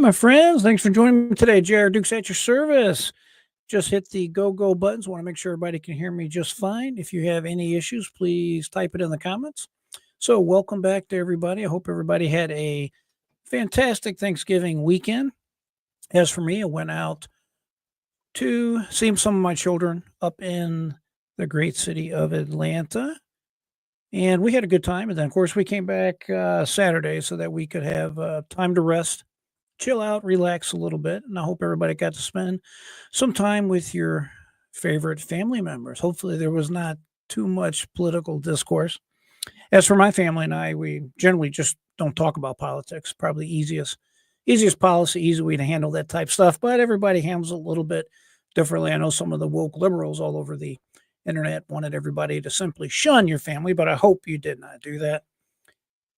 my friends. Thanks for joining me today. J.R. Dukes at your service. Just hit the go buttons. Want to make sure everybody can hear me just fine. If you have any issues, please type it in the comments. So welcome back to everybody. I hope everybody had a fantastic Thanksgiving weekend. As for me, I went out to see some of my children up in the great city of Atlanta. And we had a good time. And then, of course, we came back Saturday so that we could have time to rest, chill out, relax a little bit. And I hope everybody got to spend some time with your favorite family members. Hopefully, there was not too much political discourse. As for my family and I, we generally just don't talk about politics. Probably easiest policy, easy way to handle that type stuff. But everybody handles it a little bit differently. I know some of the woke liberals all over the internet wanted everybody to simply shun your family, but I hope you did not do that.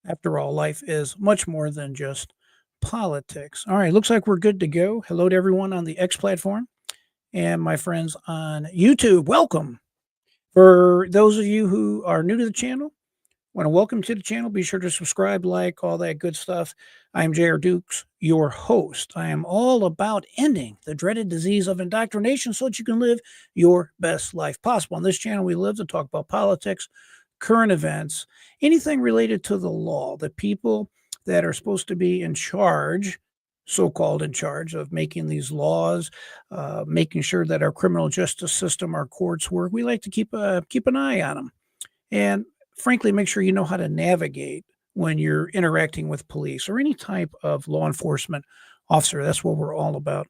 After all, life is much more than just politics. All right, looks like we're good to go. Hello to everyone on the X platform and my friends on YouTube. Welcome. For those of you who are new to the channel, want to welcome to the channel. Be sure to subscribe, like, all that good stuff. I am J.R. Dukes, your host. I am all about ending the dreaded disease of indoctrination so that you can live your best life possible. On this channel, we live to talk about politics, current events, anything related to the law, the people that are supposed to be in charge, so-called in charge of making these laws, making sure that our criminal justice system, our courts work. We like to keep an eye on them. And frankly, make sure you know how to navigate when you're interacting with police or any type of law enforcement officer. That's what we're all about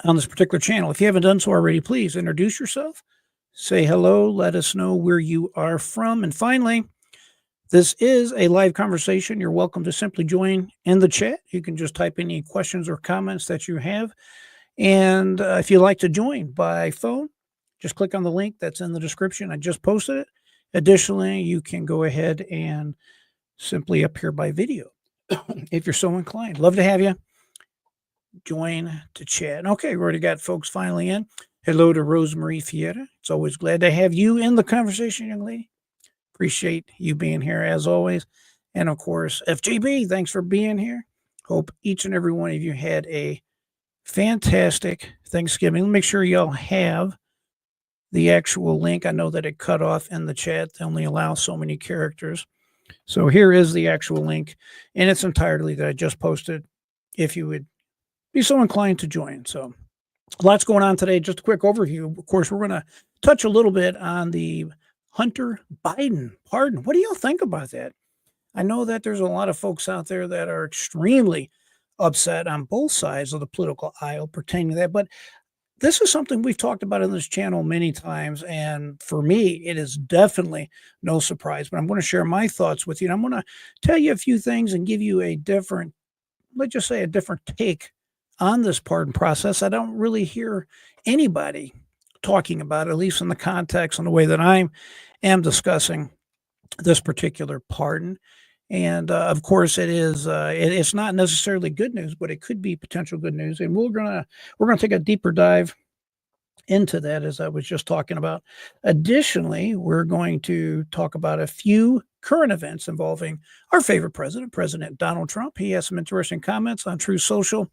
on this particular channel. If you haven't done so already, please introduce yourself, say hello, let us know where you are from. And finally, this is a live conversation. You're welcome to simply join in the chat. You can just type any questions or comments that you have. And if you'd like to join by phone, just click on the link that's in the description. I just posted it. Additionally, you can go ahead and simply appear by video if you're so inclined. Love to have you join to chat. Okay, we already got folks finally in. Hello to Rosemarie Fiera. It's always glad to have you in the conversation, young lady. Appreciate you being here as always. And of course, FJB, thanks for being here. Hope each and every one of you had a fantastic Thanksgiving. Let me make sure y'all have the actual link. I know that it cut off in the chat. They only allow so many characters. So here is the actual link in its entirety that I just posted, if you would be so inclined to join. So lots going on today. Just a quick overview. Of course, we're going to touch a little bit on the Hunter Biden pardon. What do y'all think about that? I know that there's a lot of folks out there that are extremely upset on both sides of the political aisle pertaining to that, but this is something we've talked about in this channel many times, and for me, it is definitely no surprise, but I'm going to share my thoughts with you, and I'm going to tell you a few things and give you a different, let's just say a different take on this pardon process. I don't really hear anybody talking about it, at least in the context and the way that I am discussing this particular pardon. And of course, it's not necessarily good news, but it could be potential good news. And we're gonna take a deeper dive into that, as I was just talking about. Additionally, we're going to talk about a few current events involving our favorite president, President Donald Trump. He has some interesting comments on Truth Social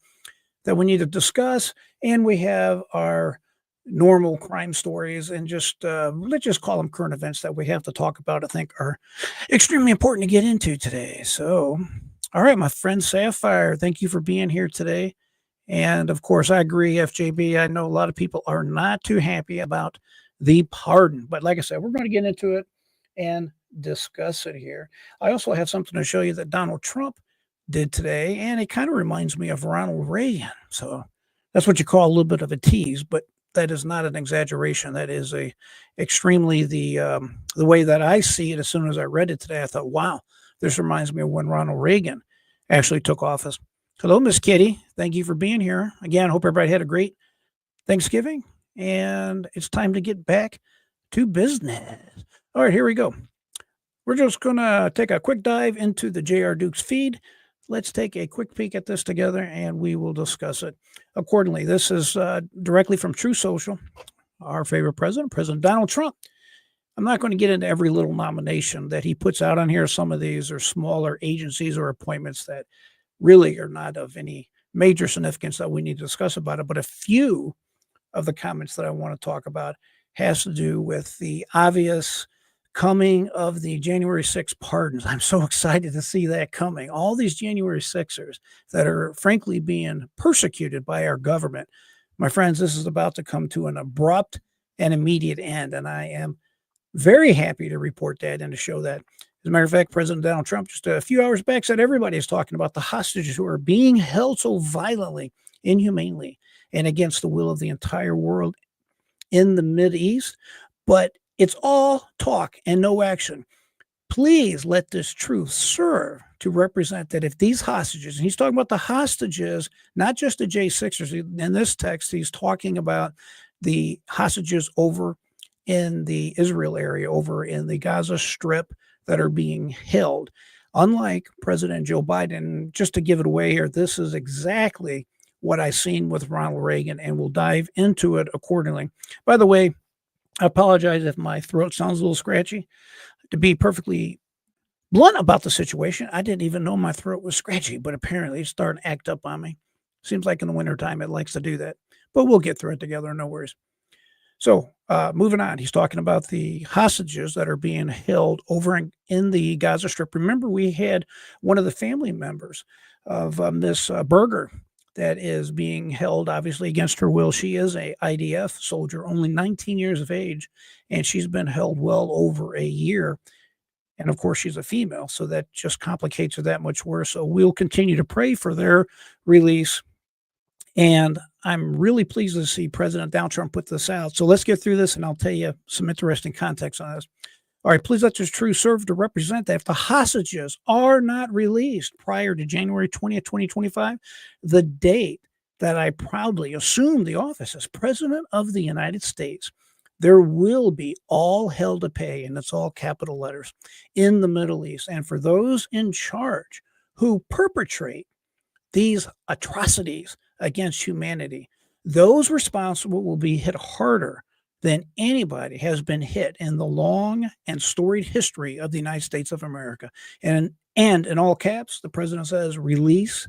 that we need to discuss, and we have our normal crime stories and just let's just call them current events that we have to talk about. I think are extremely important to get into today. So, all right, my friend Sapphire, thank you for being here today. And of course, I agree, FJB. I know a lot of people are not too happy about the pardon, but like I said, we're going to get into it and discuss it here. I also have something to show you that Donald Trump did today, and it kind of reminds me of Ronald Reagan. So that's what you call a little bit of a tease, but that is not an exaggeration. That is extremely the way that I see it. As soon as I read it today, I thought, wow, this reminds me of when Ronald Reagan actually took office. Hello, Miss Kitty. Thank you for being here. Again, hope everybody had a great Thanksgiving, and it's time to get back to business. All right, here we go. We're just going to take a quick dive into the J.R. Dukes feed. Let's take a quick peek at this together, and we will discuss it accordingly. This is directly from Truth Social, our favorite president, President Donald Trump. I'm not going to get into every little nomination that he puts out on here. Some of these are smaller agencies or appointments that really are not of any major significance that we need to discuss about it. But a few of the comments that I want to talk about has to do with the obvious coming of the January 6th pardons. I'm so excited to see that coming. All these January 6ers that are frankly being persecuted by our government. My friends, this is about to come to an abrupt and immediate end, and I am very happy to report that and to show that. As a matter of fact, President Donald Trump just a few hours back said everybody is talking about the hostages who are being held so violently, inhumanely, and against the will of the entire world in the Mideast. But it's all talk and no action. Please let this truth serve to represent that if these hostages, and he's talking about the hostages, not just the J6ers. In this text, he's talking about the hostages over in the Israel area, over in the Gaza Strip that are being held. Unlike President Joe Biden, just to give it away here, this is exactly what I seen with Ronald Reagan, and we'll dive into it accordingly. By the way, I apologize if my throat sounds a little scratchy. To be perfectly blunt about the situation, I didn't even know my throat was scratchy, but apparently it's starting to act up on me. Seems like in the wintertime it likes to do that, but we'll get through it together, no worries. So moving on, he's talking about the hostages that are being held over in the Gaza Strip. Remember, we had one of the family members of Miss Berger that is being held, obviously, against her will. She is a IDF soldier, only 19 years of age, and she's been held well over a year. And of course, she's a female, so that just complicates it that much worse. So we'll continue to pray for their release. And I'm really pleased to see President Donald Trump put this out. So let's get through this, and I'll tell you some interesting context on this. All right, please let this truth serve to represent that if the hostages are not released prior to January 20th, 2025, the date that I proudly assume the office as President of the United States, there will be all hell to pay, and it's all capital letters, in the Middle East. And for those in charge who perpetrate these atrocities against humanity, those responsible will be hit harder than anybody has been hit in the long and storied history of the United States of America. And in all caps, the president says, release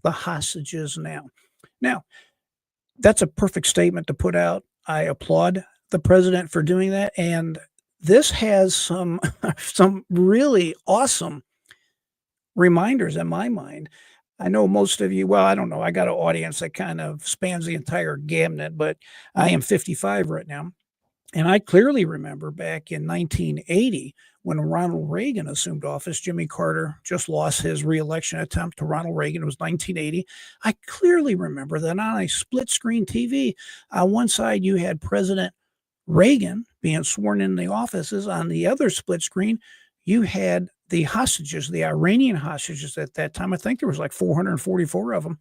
the hostages now. Now, that's a perfect statement to put out. I applaud the president for doing that. And this has some really awesome reminders in my mind. I know most of you, well, I don't know. I got an audience that kind of spans the entire gamut, but I am 55 right now. And I clearly remember back in 1980 when Ronald Reagan assumed office. Jimmy Carter just lost his reelection attempt to Ronald Reagan. It was 1980. I clearly remember that on a split screen TV, on one side you had President Reagan being sworn in the offices. On the other split screen, you had the hostages, the Iranian hostages at that time. I think there was like 444 of them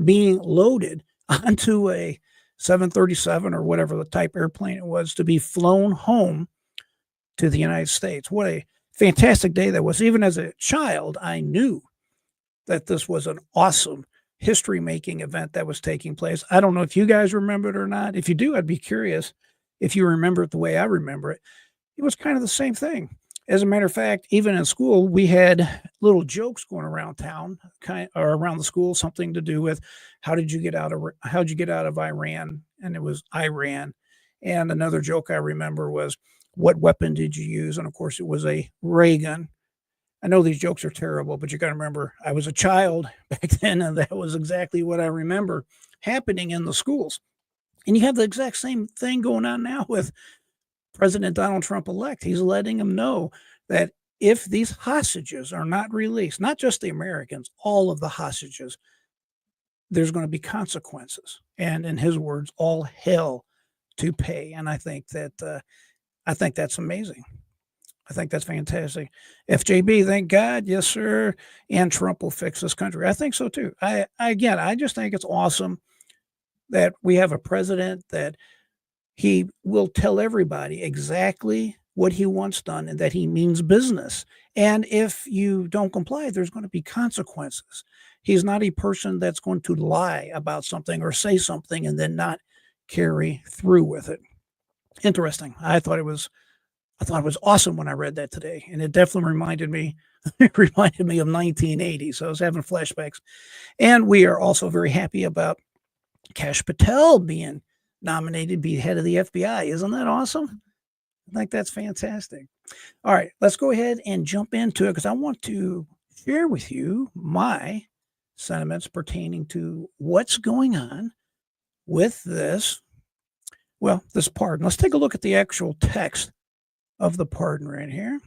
being loaded onto a 737 or whatever the type airplane it was to be flown home to the United States. What a fantastic day that was. Even as a child, I knew that this was an awesome history-making event that was taking place. I don't know if you guys remember it or not. If you do, I'd be curious if you remember it the way I remember it. It was kind of the same thing. As a matter of fact, even in school, we had little jokes going around town, or around the school, something to do with how'd you get out of Iran? And it was Iran. And another joke I remember was, what weapon did you use? And of course, it was a ray gun. I know these jokes are terrible, but you got to remember, I was a child back then, and that was exactly what I remember happening in the schools. And you have the exact same thing going on now with President Donald Trump elect. He's letting them know that if these hostages are not released, not just the Americans, all of the hostages, there's going to be consequences. And in his words, all hell to pay. And I think that's amazing. I think that's fantastic. FJB, thank God. Yes, sir. And Trump will fix this country. I think so too. I just think it's awesome that we have a president that he will tell everybody exactly what he wants done and that he means business. And if you don't comply, there's going to be consequences. He's not a person that's going to lie about something or say something and then not carry through with it. Interesting. I thought it was awesome when I read that today. And it definitely reminded me It reminded me of 1980, so I was having flashbacks. And we are also very happy about Kash Patel being nominated to be head of the FBI. Isn't that awesome? I think that's fantastic. All right, let's go ahead and jump into it because I want to share with you my sentiments pertaining to what's going on with this, well, this pardon. Let's take a look at the actual text of the pardon right here.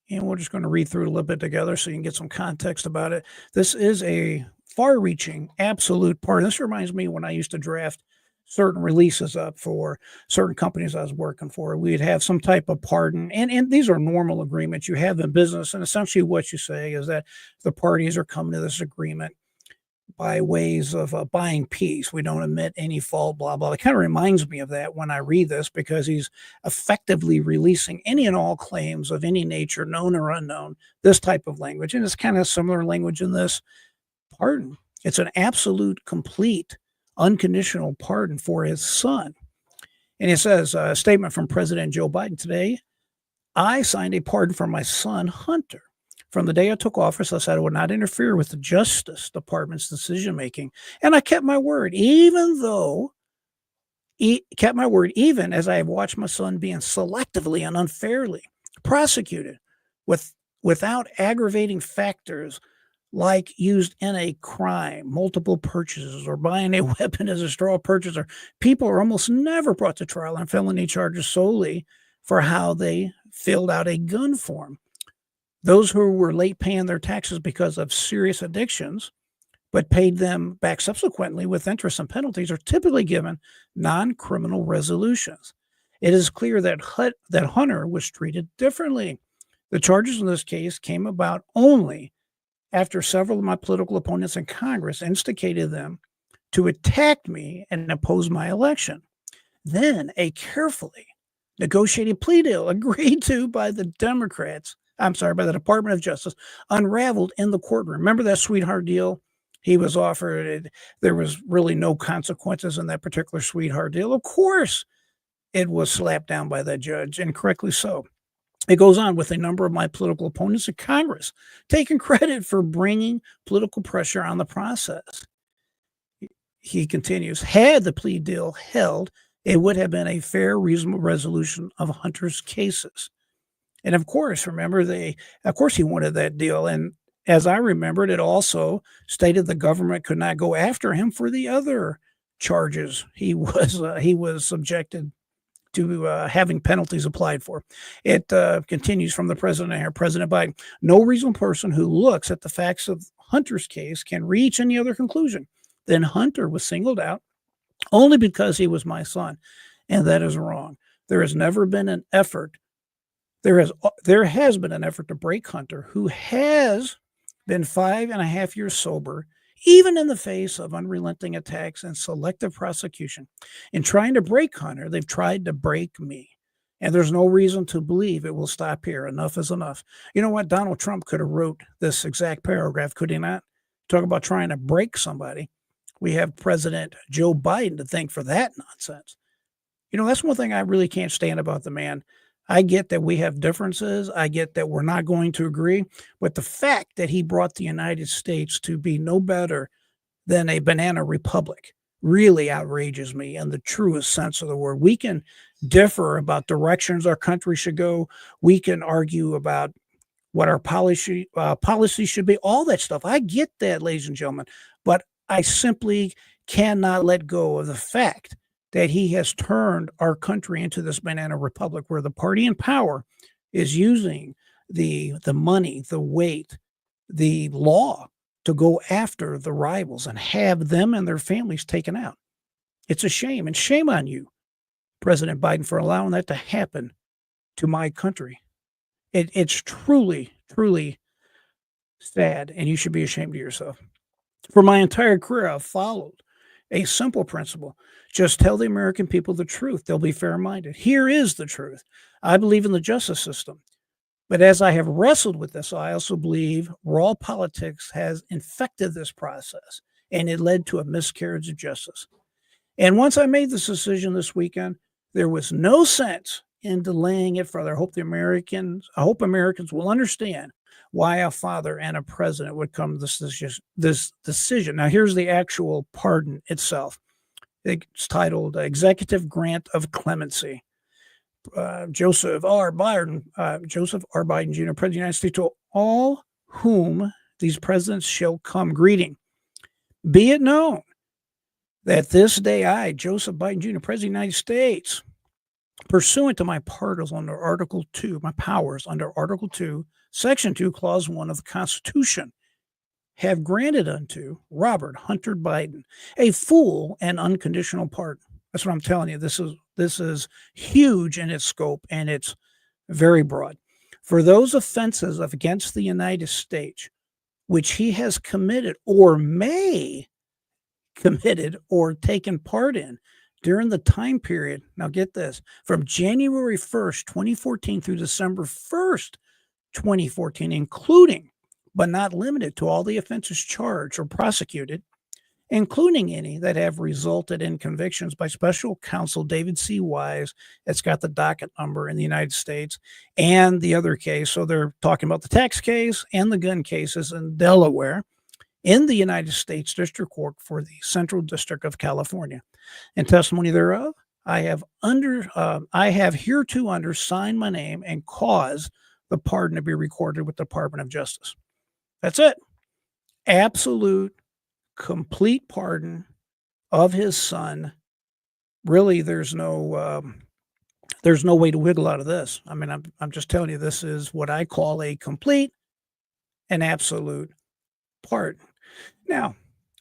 And we're just going to read through it a little bit together so you can get some context about it. This is a far-reaching absolute pardon. This reminds me when I used to draft certain releases up for certain companies I was working for. We'd have some type of pardon, and these are normal agreements you have in business. And essentially what you say is that the parties are coming to this agreement by ways of buying peace. We don't admit any fault, blah, blah. It kind of reminds me of that when I read this because he's effectively releasing any and all claims of any nature, known or unknown, this type of language. And it's kind of similar language in this pardon. It's an absolute, complete, unconditional pardon for his son. And it says, a statement from President Joe Biden today, I signed a pardon for my son, Hunter. From the day I took office, I said I would not interfere with the Justice Department's decision-making. And I kept my word, even as I have watched my son being selectively and unfairly prosecuted without aggravating factors like used in a crime, multiple purchases, or buying a weapon as a straw purchaser. People are almost never brought to trial on felony charges solely for how they filled out a gun form. Those who were late paying their taxes because of serious addictions, but paid them back subsequently with interest and penalties, are typically given non-criminal resolutions. It is clear that Hunter was treated differently. The charges in this case came about only after several of my political opponents in Congress instigated them to attack me and oppose my election. Then a carefully negotiated plea deal agreed to by the Department of Justice, unraveled in the courtroom. Remember that sweetheart deal he was offered? There was really no consequences in that particular sweetheart deal. Of course, it was slapped down by that judge, and correctly so. It goes on with a number of my political opponents in Congress taking credit for bringing political pressure on the process. He continues, had the plea deal held, it would have been a fair, reasonable resolution of Hunter's cases. And of course, remember, he wanted that deal. And as I remembered, it also stated the government could not go after him for the other charges he was subjected to having penalties applied for. It continues from the president here, President Biden. No reasonable person who looks at the facts of Hunter's case can reach any other conclusion. Then Hunter was singled out only because he was my son. And that is wrong. There has never been an effort. There has been an effort to break Hunter, who has been 5.5 years sober, even in the face of unrelenting attacks and selective prosecution. In trying to break Hunter, they've tried to break me. And there's no reason to believe it will stop here. Enough is enough. You know what? Donald Trump could have wrote this exact paragraph, could he not? Talk about trying to break somebody. We have President Joe Biden to thank for that nonsense. You know, that's one thing I really can't stand about the man. I get that we have differences. I get that we're not going to agree. But the fact that he brought the United States to be no better than a banana republic really outrages me in the truest sense of the word. We can differ about directions our country should go. We can argue about what our policy should be, all that stuff. I get that, ladies and gentlemen. But I simply cannot let go of the fact that he has turned our country into this banana republic where the party in power is using the money, the weight, the law to go after the rivals and have them and their families taken out. It's a shame, and shame on you, President Biden, for allowing that to happen to my country. It's truly, truly sad, and you should be ashamed of yourself. For my entire career, I've followed a simple principle. Just tell the American people the truth. They'll be fair-minded. Here is the truth. I believe in the justice system. But as I have wrestled with this, I also believe raw politics has infected this process, and it led to a miscarriage of justice. And once I made this decision this weekend, there was no sense in delaying it further. I hope Americans will understand why a father and a president would come to this decision. Now, here's the actual pardon itself. It's titled Executive Grant of Clemency. Joseph R. Biden Jr., President of the United States, to all whom these presidents shall come greeting. Be it known that this day I, Joseph Biden Jr., President of the United States, pursuant to my powers under Article 2, Section 2, Clause 1 of the Constitution, have granted unto Robert Hunter Biden a full and unconditional pardon. That's what I'm telling you. This is huge in its scope, and it's very broad. For those offenses against the United States which he has committed or may committed or taken part in during the time period, now get this, from January 1st, 2014 through December 1st, 2014, including but not limited to all the offenses charged or prosecuted, including any that have resulted in convictions by Special Counsel David C. Wise. It's got the docket number in the United States, and the other case. So they're talking about the tax case and the gun cases in Delaware in the United States District Court for the Central District of California. In testimony thereof, I have hereto undersigned my name and caused the pardon to be recorded with the Department of Justice. That's it. Absolute, complete pardon of his son. Really, there's no way to wiggle out of this. I mean, I'm just telling you, this is what I call a complete and absolute pardon. Now,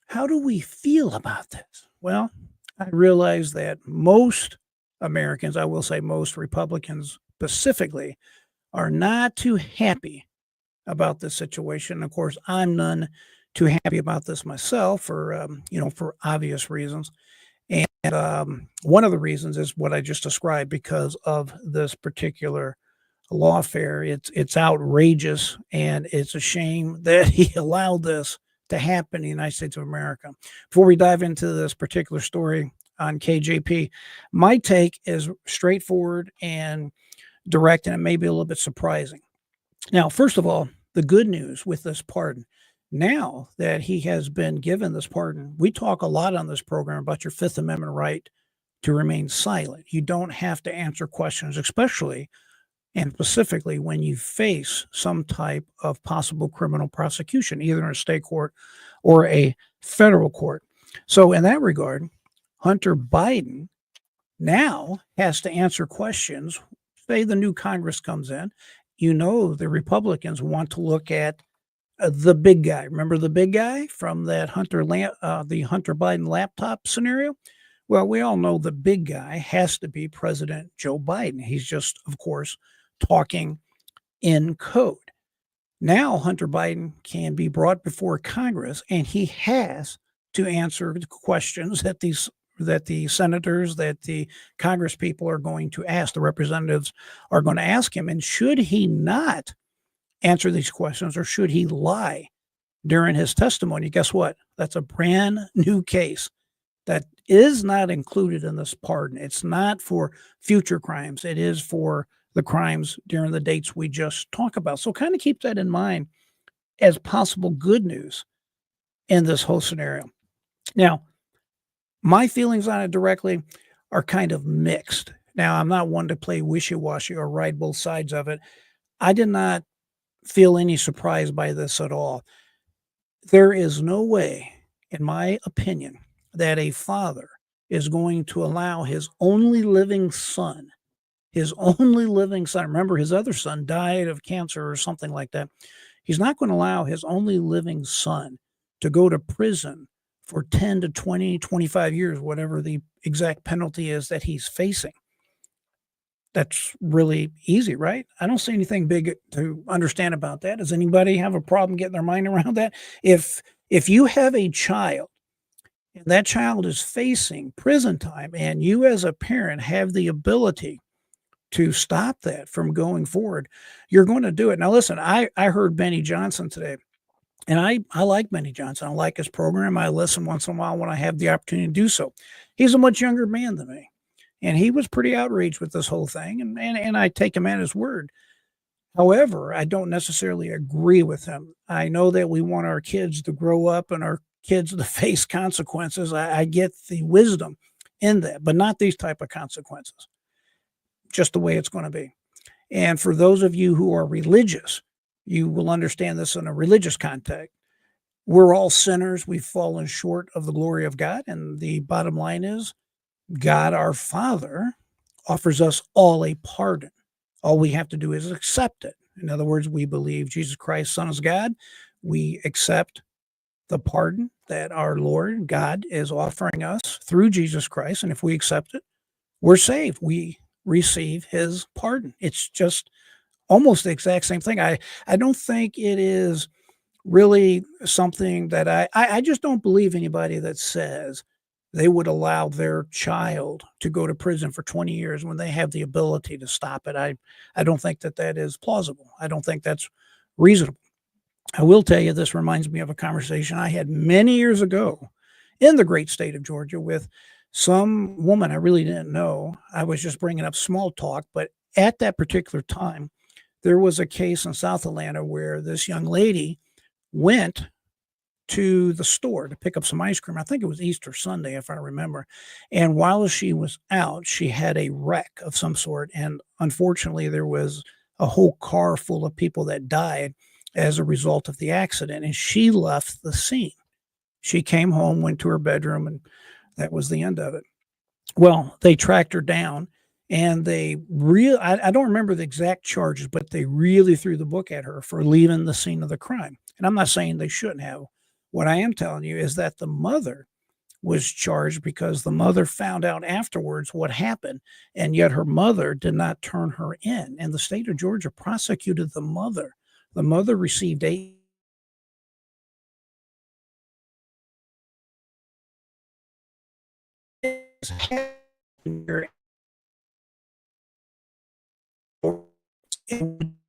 how do we feel about this? Well, I realize that most Americans, I will say most Republicans specifically, are not too happy about this situation. Of course, I'm none too happy about this myself for obvious reasons. And one of the reasons is what I just described, because of this particular lawfare. It's outrageous, and it's a shame that he allowed this to happen in the United States of America. Before we dive into this particular story on KJP, my take is straightforward and direct, and it may be a little bit surprising. Now, first of all, the good news with this pardon, now that he has been given this pardon, we talk a lot on this program about your Fifth Amendment right to remain silent. You don't have to answer questions, especially and specifically when you face some type of possible criminal prosecution, either in a state court or a federal court. So in that regard, Hunter Biden now has to answer questions. Say the new Congress comes in, the Republicans want to look at the big guy. Remember the big guy from that the Hunter Biden laptop scenario? Well, we all know the big guy has to be President Joe Biden. He's just, of course, talking in code. Now Hunter Biden can be brought before Congress, and he has to answer the questions that the senators, that the Congress people are going to ask, the representatives are going to ask him. And should he not answer these questions, or should he lie during his testimony, guess what? That's a brand new case that is not included in this pardon. It's not for future crimes. It is for the crimes during the dates we just talked about. So kind of keep that in mind as possible good news in this whole scenario. Now, my feelings on it directly are kind of mixed. Now, I'm not one to play wishy-washy or ride both sides of it. I did not feel any surprise by this at all. There is no way, in my opinion, that a father is going to allow his only living son, remember his other son died of cancer or something like that. He's not going to allow his only living son to go to prison for 10 to 20, 25 years, whatever the exact penalty is that he's facing. That's really easy, right? I don't see anything big to understand about that. Does anybody have a problem getting their mind around that? If you have a child and that child is facing prison time, and you as a parent have the ability to stop that from going forward, you're going to do it. Now, listen, I heard Benny Johnson today, and I like Benny Johnson. I like his program. I listen once in a while when I have the opportunity to do so. He's a much younger man than me, and he was pretty outraged with this whole thing, and I take him at his word. However, I don't necessarily agree with him. I know that we want our kids to grow up and our kids to face consequences. I get the wisdom in that, but not these type of consequences, just the way it's going to be. And for those of you who are religious, you will understand this in a religious context. We're all sinners. We've fallen short of the glory of God. And the bottom line is God, our Father, offers us all a pardon. All we have to do is accept it. In other words, we believe Jesus Christ, Son of God. We accept the pardon that our Lord God is offering us through Jesus Christ. And if we accept it, we're saved. We receive his pardon. It's just almost the exact same thing. I don't think it is really something that I just don't believe anybody that says they would allow their child to go to prison for 20 years when they have the ability to stop it. I don't think that that is plausible. I don't think that's reasonable. I will tell you, this reminds me of a conversation I had many years ago in the great state of Georgia with some woman I really didn't know. I was just bringing up small talk, but at that particular time, there was a case in South Atlanta where this young lady went to the store to pick up some ice cream. I think it was Easter Sunday, if I remember. And while she was out, she had a wreck of some sort. And unfortunately, there was a whole car full of people that died as a result of the accident. And she left the scene. She came home, went to her bedroom, and that was the end of it. Well, they tracked her down and I don't remember the exact charges, but they really threw the book at her for leaving the scene of the crime. And I'm not saying they shouldn't have. What I am telling you is that the mother was charged because the mother found out afterwards what happened, and yet her mother did not turn her in. And the state of Georgia prosecuted the mother. The mother received a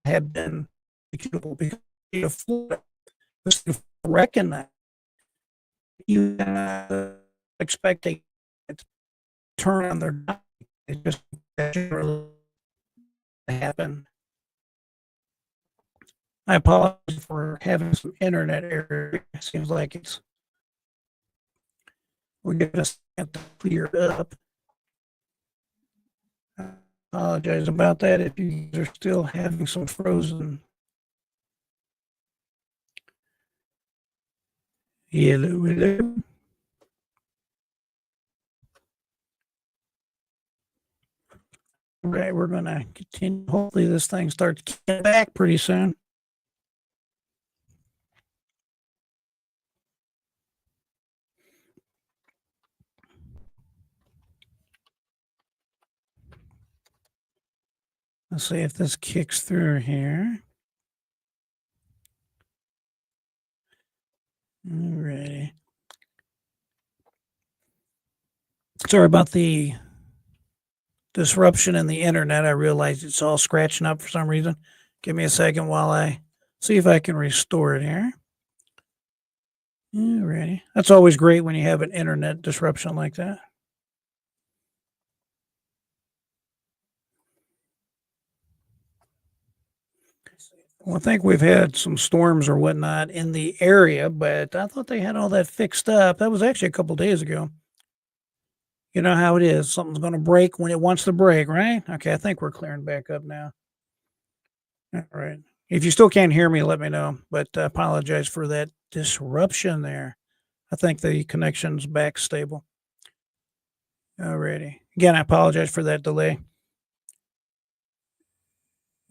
have been executable because Florida recognize you cannot expect a turn on their dime. It just generally happen. I apologize for having some internet error. It seems like we're going to have to clear it up. I apologize about that if you are still having some frozen. Hello. Right, we're going to continue. Hopefully this thing starts getting back pretty soon. Let's see if this kicks through here. Alrighty. Sorry about the disruption in the internet. I realize it's all scratching up for some reason. Give me a second while I see if I can restore it here. Alrighty. That's always great when you have an internet disruption like that. Well, I think we've had some storms or whatnot in the area, but I thought they had all that fixed up. That was actually a couple days ago. You know how it is. Something's going to break when it wants to break, right? Okay, I think we're clearing back up now. All right. If you still can't hear me, let me know. But I apologize for that disruption there. I think the connection's back stable. Alrighty. Again, I apologize for that delay.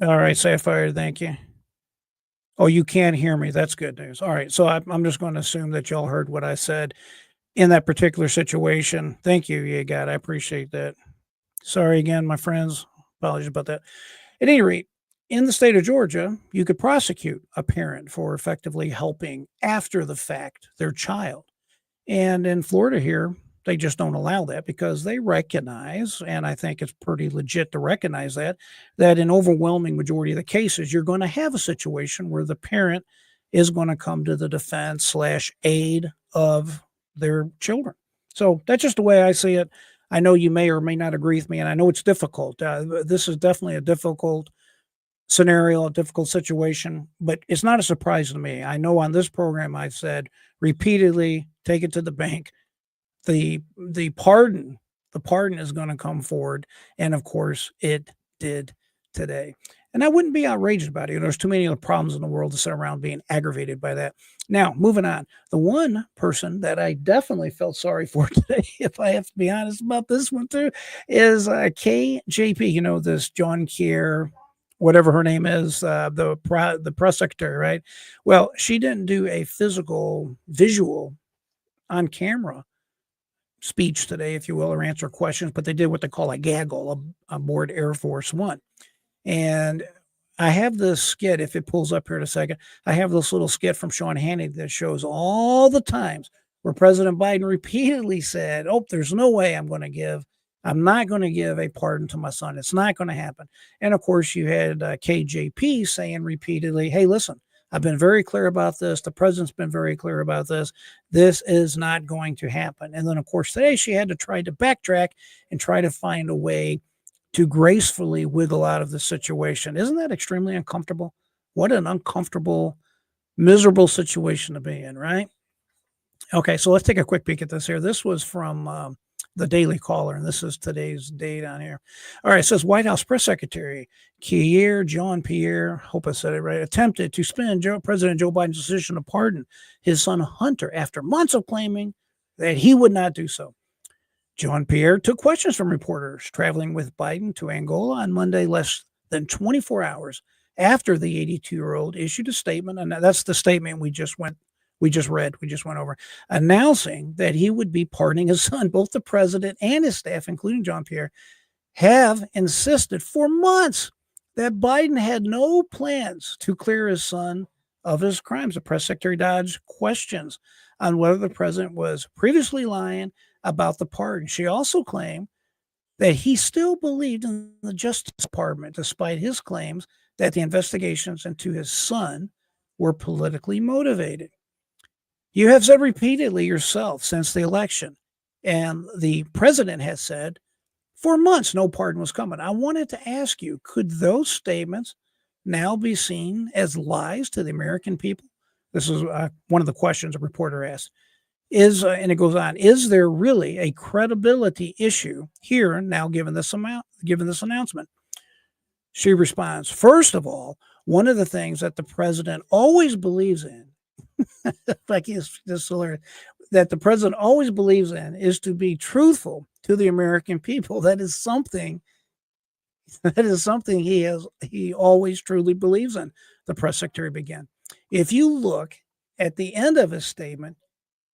All right, Sapphire, thank you. Oh, you can hear me. That's good news. All right. So I'm just going to assume that y'all heard what I said in that particular situation. Thank you. Yeah, God, I appreciate that. Sorry again, my friends. Apologies about that. At any rate, in the state of Georgia, you could prosecute a parent for effectively helping after the fact their child. And in Florida here, they just don't allow that because they recognize, and I think it's pretty legit to recognize that in overwhelming majority of the cases, you're going to have a situation where the parent is going to come to the defense slash aid of their children. So that's just the way I see it. I know you may or may not agree with me, and I know it's difficult. This is definitely a difficult scenario, a difficult situation, but it's not a surprise to me. I know on this program I've said repeatedly, take it to the bank. The pardon is going to come forward, and of course it did today. And I wouldn't be outraged about it. There's too many other problems in the world to sit around being aggravated by that. Now, moving on. The one person that I definitely felt sorry for today, if I have to be honest about this one too, is KJP. You know, this John Keir, whatever her name is, the press secretary, right? Well, she didn't do a visual on camera speech today, if you will, or answer questions, but they did what they call a gaggle aboard Air Force One. And I have this skit, if it pulls up here in a second, I have this little skit from Sean Hannity that shows all the times where President Biden repeatedly said, oh, there's no way I'm not going to give a pardon to my son. It's not going to happen. And of course, you had KJP saying repeatedly, hey, listen, I've been very clear about this. The president's been very clear about this. This is not going to happen. And then, of course, today she had to try to backtrack and try to find a way to gracefully wiggle out of the situation. Isn't that extremely uncomfortable? What an uncomfortable, miserable situation to be in, right? Okay, so let's take a quick peek at this here. This was from the Daily Caller, and this is today's date on here. All right, it says White House Press Secretary Jean-Pierre, hope I said it right, attempted to spin President Joe Biden's decision to pardon his son Hunter after months of claiming that he would not do so. Jean-Pierre took questions from reporters traveling with Biden to Angola on Monday, less than 24 hours after the 82-year-old issued a statement, and that's the statement we just went over, announcing that he would be pardoning his son. Both the president and his staff, including Jean-Pierre, have insisted for months that Biden had no plans to clear his son of his crimes. The press secretary dodged questions on whether the president was previously lying about the pardon. She also claimed that he still believed in the Justice Department, despite his claims that the investigations into his son were politically motivated. You have said repeatedly yourself since the election, and the president has said for months no pardon was coming. I wanted to ask you, could those statements now be seen as lies to the American people? This is one of the questions a reporter asked. And it goes on, is there really a credibility issue here now given this announcement? She responds, first of all, one of the things that the president always believes in, like he's just hilarious, that the president always believes in is to be truthful to the American people. That is something he always truly believes in, the press secretary began. If you look at the end of his statement,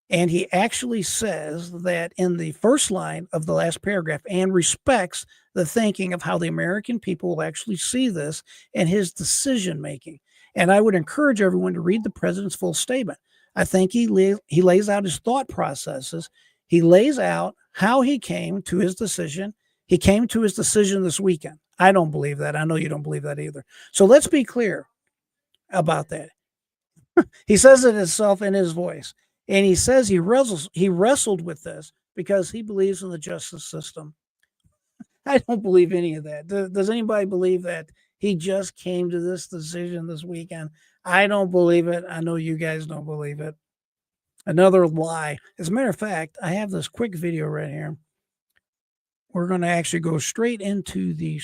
and he actually says that in the first line of the last paragraph, and respects the thinking of how the American people will actually see this and his decision making. And I would encourage everyone to read the president's full statement. I think he lays out his thought processes. He lays out how he came to his decision. He came to his decision this weekend. I don't believe that. I know you don't believe that either. So let's be clear about that. He says it himself in his voice. And he says he wrestled with this because he believes in the justice system. I don't believe any of that. Does anybody believe that he just came to this decision this weekend? I don't believe it. I know you guys don't believe it. Another lie. As a matter of fact, I have this quick video right here. We're going to actually go straight into the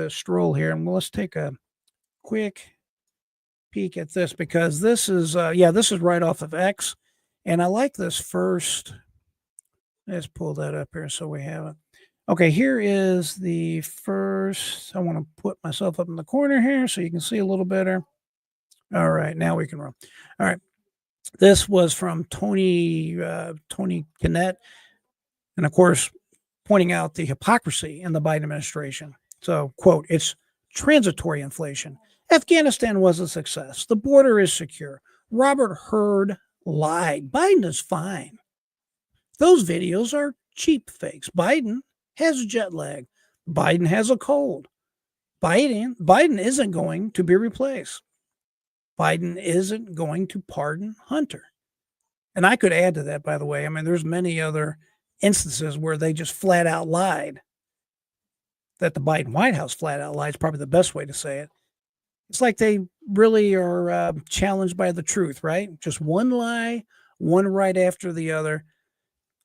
stroll here, and let's take a quick peek at this, because this is right off of X. And I like this first. Let's pull that up here so we have it. Okay, here is the first. I want to put myself up in the corner here so you can see a little better. All right, now we can run. All right, this was from Tony Kinnett, and of course, pointing out the hypocrisy in the Biden administration. So, quote, it's transitory inflation. Afghanistan was a success. The border is secure. Robert Hurd lied. Biden is fine. Those videos are cheap fakes. Biden has jet lag. Biden has a cold. Biden isn't going to be replaced. Biden isn't going to pardon Hunter. And I could add to that, by the way. I mean, there's many other instances where they just flat out lied. That the Biden White House flat out lied is probably the best way to say it. It's like they really are challenged by the truth, right? Just one lie, one right after the other.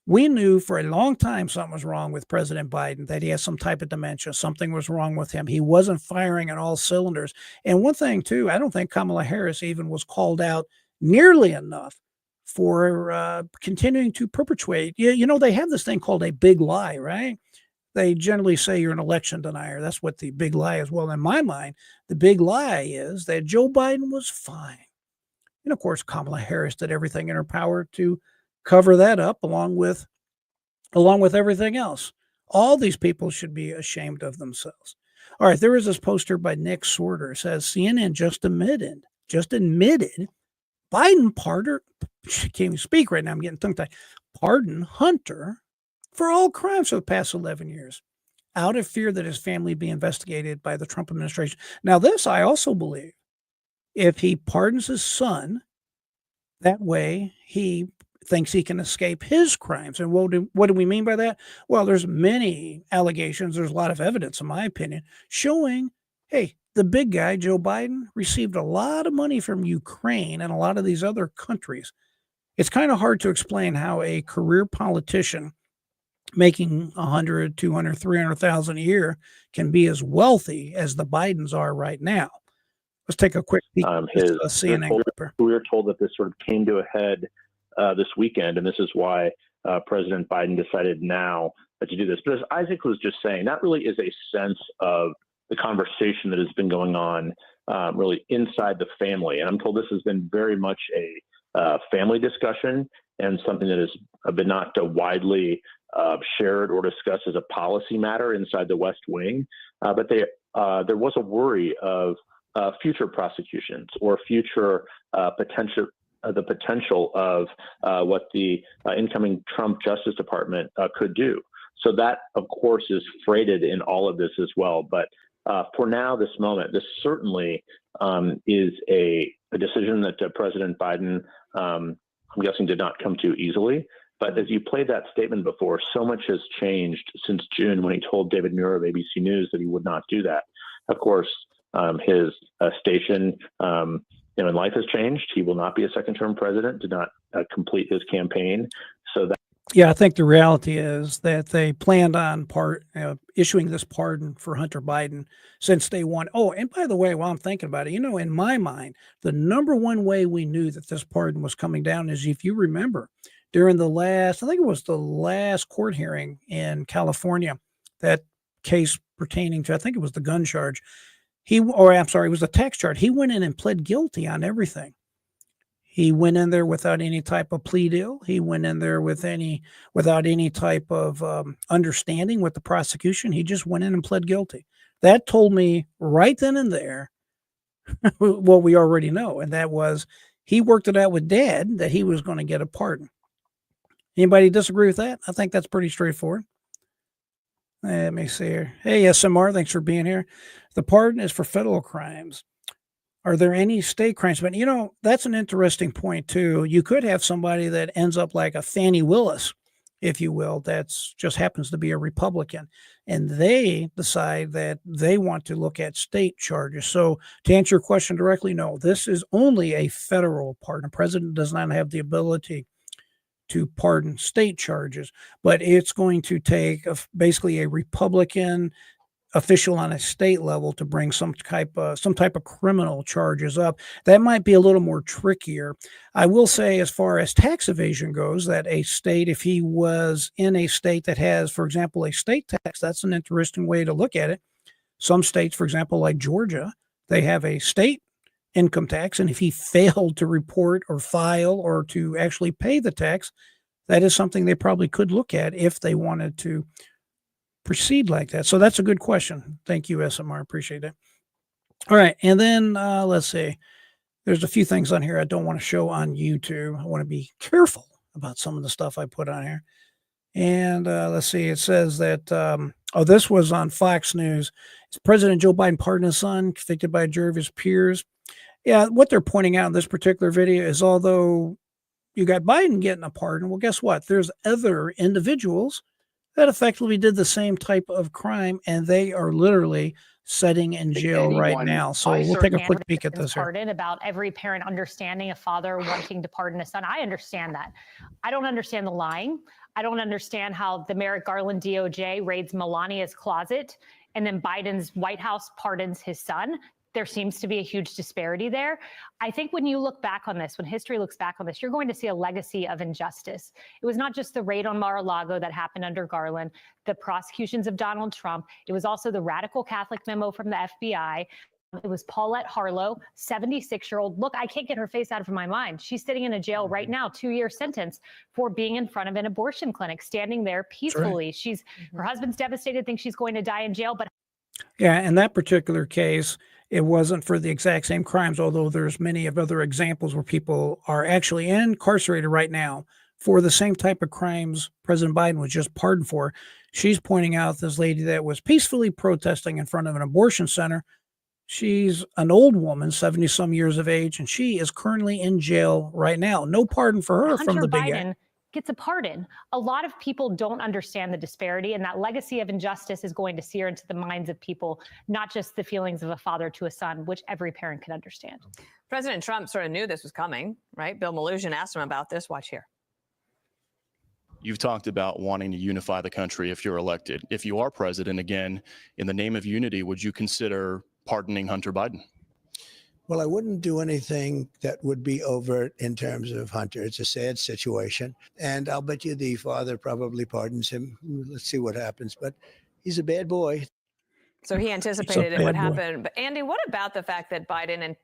We knew for a long time something was wrong with President Biden, that he has some type of dementia. Something was wrong with him. He wasn't firing on all cylinders. And one thing, too, I don't think Kamala Harris even was called out nearly enough for continuing to perpetuate. You know, they have this thing called a big lie, right? They generally say you're an election denier. That's what the big lie is. Well, in my mind, the big lie is that Joe Biden was fine. And of course, Kamala Harris did everything in her power to cover that up along with everything else. All these people should be ashamed of themselves. All right, there is this poster by Nick Sorter. It says CNN just admitted Biden pardon, can't even speak right now, I'm getting tongue-tied, pardon Hunter for all crimes for the past 11 years out of fear that his family be investigated by the Trump administration. Now, this I also believe. If he pardons his son, that way he thinks he can escape his crimes. And what do we mean by that? Well, there's many allegations. There's a lot of evidence, in my opinion, showing, hey, the big guy, Joe Biden, received a lot of money from Ukraine and a lot of these other countries. It's kind of hard to explain how a career politician making 100, 200, 300,000 a year can be as wealthy as the Bidens are right now. Let's take a quick peek at this CNN clip. We were told that this sort of came to a head this weekend, and this is why President Biden decided now to do this. But as Isaac was just saying, that really is a sense of the conversation that has been going on really inside the family. And I'm told this has been very much a family discussion and something that has been not widely shared or discussed as a policy matter inside the West Wing. But there was a worry of future prosecutions or future potential of what the incoming Trump Justice Department could do. So that, of course, is freighted in all of this as well. But for now, this moment, this certainly is a decision that President Biden, I'm guessing, did not come to easily. But as you played that statement before, so much has changed since June when he told David Muir of ABC News that he would not do that. Of course, his station in life has changed. He will not be a second-term president, did not complete his campaign. So that. Yeah, I think the reality is that they planned on issuing this pardon for Hunter Biden since day one. Oh, and by the way, while I'm thinking about it, in my mind, the number one way we knew that this pardon was coming down is, if you remember, during I think it was the last court hearing in California, that case pertaining to, I think it was the gun charge. It was the tax charge. He went in and pled guilty on everything. He went in there without any type of plea deal. He went in there without any type of understanding with the prosecution. He just went in and pled guilty. That told me right then and there what we already know, and that was he worked it out with Dad that he was going to get a pardon. Anybody disagree with that? I think that's pretty straightforward. Let me see here. Hey, SMR, thanks for being here. The pardon is for federal crimes. Are there any state crimes? But, that's an interesting point, too. You could have somebody that ends up like a Fani Willis, if you will, that's just happens to be a Republican, and they decide that they want to look at state charges. So to answer your question directly, no, this is only a federal pardon. The president does not have the ability to pardon state charges, but it's going to take basically a Republican official on a state level to bring some type of criminal charges up. That might be a little more trickier. I will say, as far as tax evasion goes, that a state, if he was in a state that has, for example, a state tax, that's an interesting way to look at it. Some states, for example, like Georgia, they have a state income tax, and if he failed to report or file or to actually pay the tax, that is something they probably could look at if they wanted to proceed like that. So that's a good question. Thank you, SMR. Appreciate it. All right. And then let's see. There's a few things on here I don't want to show on YouTube. I want to be careful about some of the stuff I put on here. And let's see. It says that, this was on Fox News. It's President Joe Biden pardoned his son, convicted by a jury of his peers. Yeah, what they're pointing out in this particular video is, although you got Biden getting a pardon, well, guess what? There's other individuals that effectively did the same type of crime, and they are literally sitting in jail right now. So we'll take a quick peek at this here. Pardon about every parent understanding a father wanting to pardon a son. I understand that. I don't understand the lying. I don't understand how the Merrick Garland DOJ raids Melania's closet and then Biden's White House pardons his son. There seems to be a huge disparity there. I think when you look back on this, when history looks back on this, you're going to see a legacy of injustice. It was not just the raid on Mar-a-Lago that happened under Garland, the prosecutions of Donald Trump. It was also the radical Catholic memo from the FBI. It was Paulette Harlow, 76-year-old. Look, I can't get her face out of my mind. She's sitting in a jail right now, 2-year sentence for being in front of an abortion clinic, standing there peacefully. Right. She's her husband's devastated, thinks she's going to die in jail. But yeah, in that particular case, it wasn't for the exact same crimes, although there's many of other examples where people are actually incarcerated right now for the same type of crimes President Biden was just pardoned for. She's pointing out this lady that was peacefully protesting in front of an abortion center. She's an old woman, 70-some years of age, and she is currently in jail right now. No pardon for her from the beginning. Gets a pardon. A lot of people don't understand the disparity, and that legacy of injustice is going to sear into the minds of people, not just the feelings of a father to a son, which every parent can understand. President Trump sort of knew this was coming, right? Bill Malugin asked him about this. Watch here. You've talked about wanting to unify the country if you're elected. If you are president again, in the name of unity, would you consider pardoning Hunter Biden? Well, I wouldn't do anything that would be overt in terms of Hunter. It's a sad situation. And I'll bet you the father probably pardons him. Let's see what happens. But he's a bad boy. So he anticipated it would happen. But Andy, what about the fact that Biden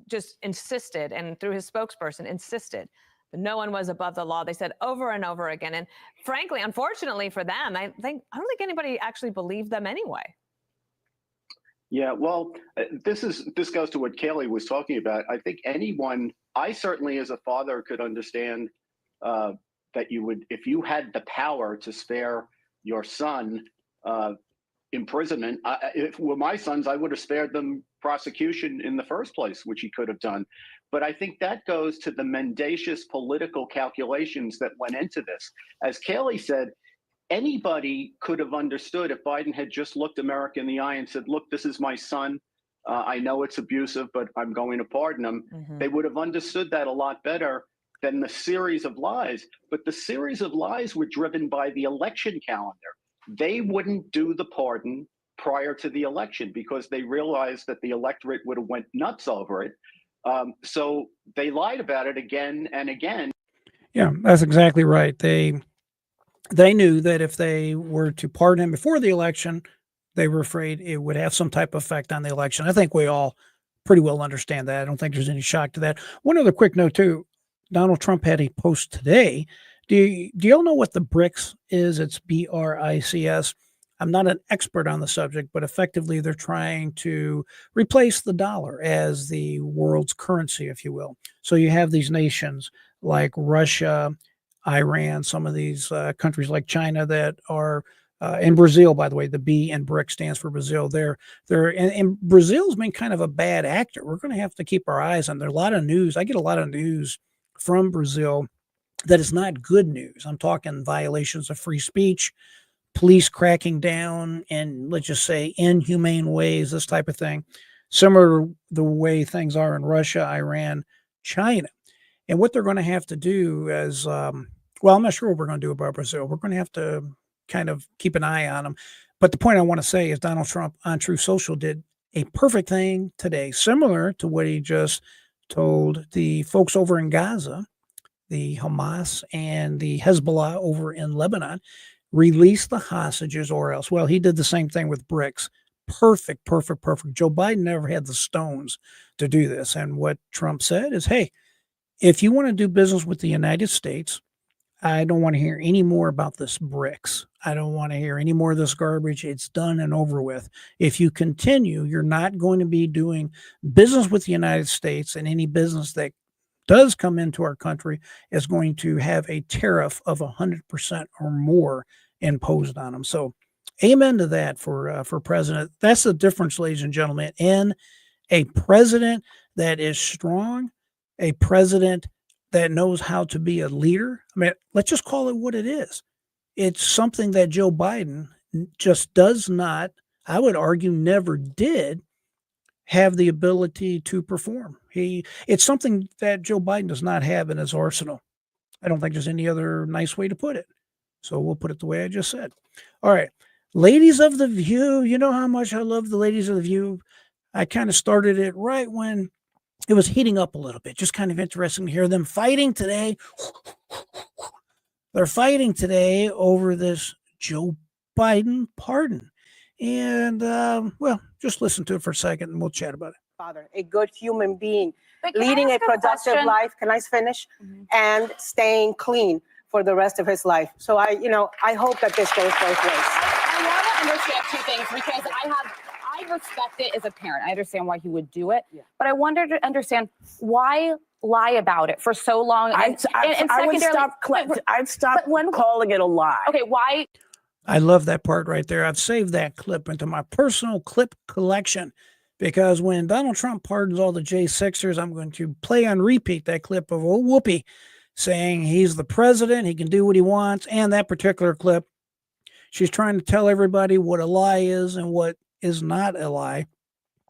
just insisted, and through his spokesperson insisted, that no one was above the law? They said over and over again. And frankly, unfortunately for them, I don't think anybody actually believed them anyway. Yeah, well, this goes to what Kayleigh was talking about. I think I certainly as a father could understand that you would, if you had the power to spare your son imprisonment. If it were my sons, I would have spared them prosecution in the first place, which he could have done. But I think that goes to the mendacious political calculations that went into this. As Kayleigh said, anybody could have understood if Biden had just looked America in the eye and said, look, this is my son. I know it's abusive, but I'm going to pardon him. Mm-hmm. They would have understood that a lot better than the series of lies. But the series of lies were driven by the election calendar. They wouldn't do the pardon prior to the election because they realized that the electorate would have went nuts over it. So they lied about it again and again. Yeah, that's exactly right. They knew that if they were to pardon him before the election, they were afraid it would have some type of effect on the election. I think we all pretty well understand that. I don't think there's any shock to that. One other quick note, too. Donald Trump had a post today. Do y'all know what the BRICS is? It's BRICS. I'm not an expert on the subject, but effectively they're trying to replace the dollar as the world's currency, if you will. So you have these nations like Russia, Iran, some of these countries like China that are in Brazil, by the way, the B in BRIC stands for Brazil. And Brazil's been kind of a bad actor. We're going to have to keep our eyes on. There's a lot of news. I get a lot of news from Brazil that is not good news. I'm talking violations of free speech, police cracking down in, let's just say, inhumane ways, this type of thing, similar to the way things are in Russia, Iran, China. And what they're going to have to do is, well, I'm not sure what we're going to do about Brazil. We're going to have to kind of keep an eye on them. But the point I want to say is Donald Trump on Truth Social did a perfect thing today, similar to what he just told the folks over in Gaza, the Hamas and the Hezbollah over in Lebanon, release the hostages or else. Well, he did the same thing with BRICS. Perfect. Joe Biden never had the stones to do this. And what Trump said is, hey, if you want to do business with the United States, I don't want to hear any more about this BRICS. I don't want to hear any more of this garbage. It's done and over with. If you continue, you're not going to be doing business with the United States, and any business that does come into our country is going to have a tariff of 100% or more imposed on them. So amen to that for president. That's the difference, ladies and gentlemen, in a president that is strong, a president that knows how to be a leader. I mean, let's just call it what it is. It's something that Joe Biden just does not, I would argue, never did have the ability to perform. It's something that Joe Biden does not have in his arsenal. I don't think there's any other nice way to put it. So we'll put it the way I just said. All right. Ladies of the View, you know how much I love the Ladies of the View. I kind of started it right when it was heating up a little bit. Just kind of interesting to hear them fighting today. They're fighting today over this Joe Biden pardon. And, well, just listen to it for a second and we'll chat about it. Father, a good human being, But can I leading a ask productive question? life. Can I finish? And staying clean for the rest of his life. So I hope that this goes both ways. I want to understand two things because I respect it as a parent. I understand why he would do it, but I wanted to understand why lie about it for so long. I'd stop calling it a lie. Okay, why? I love that part right there. I've saved that clip into my personal clip collection because when Donald Trump pardons all the J6ers, I'm going to play on repeat that clip of old Whoopi saying he's the president, he can do what he wants. And that particular clip, she's trying to tell everybody what a lie is and what is not a lie.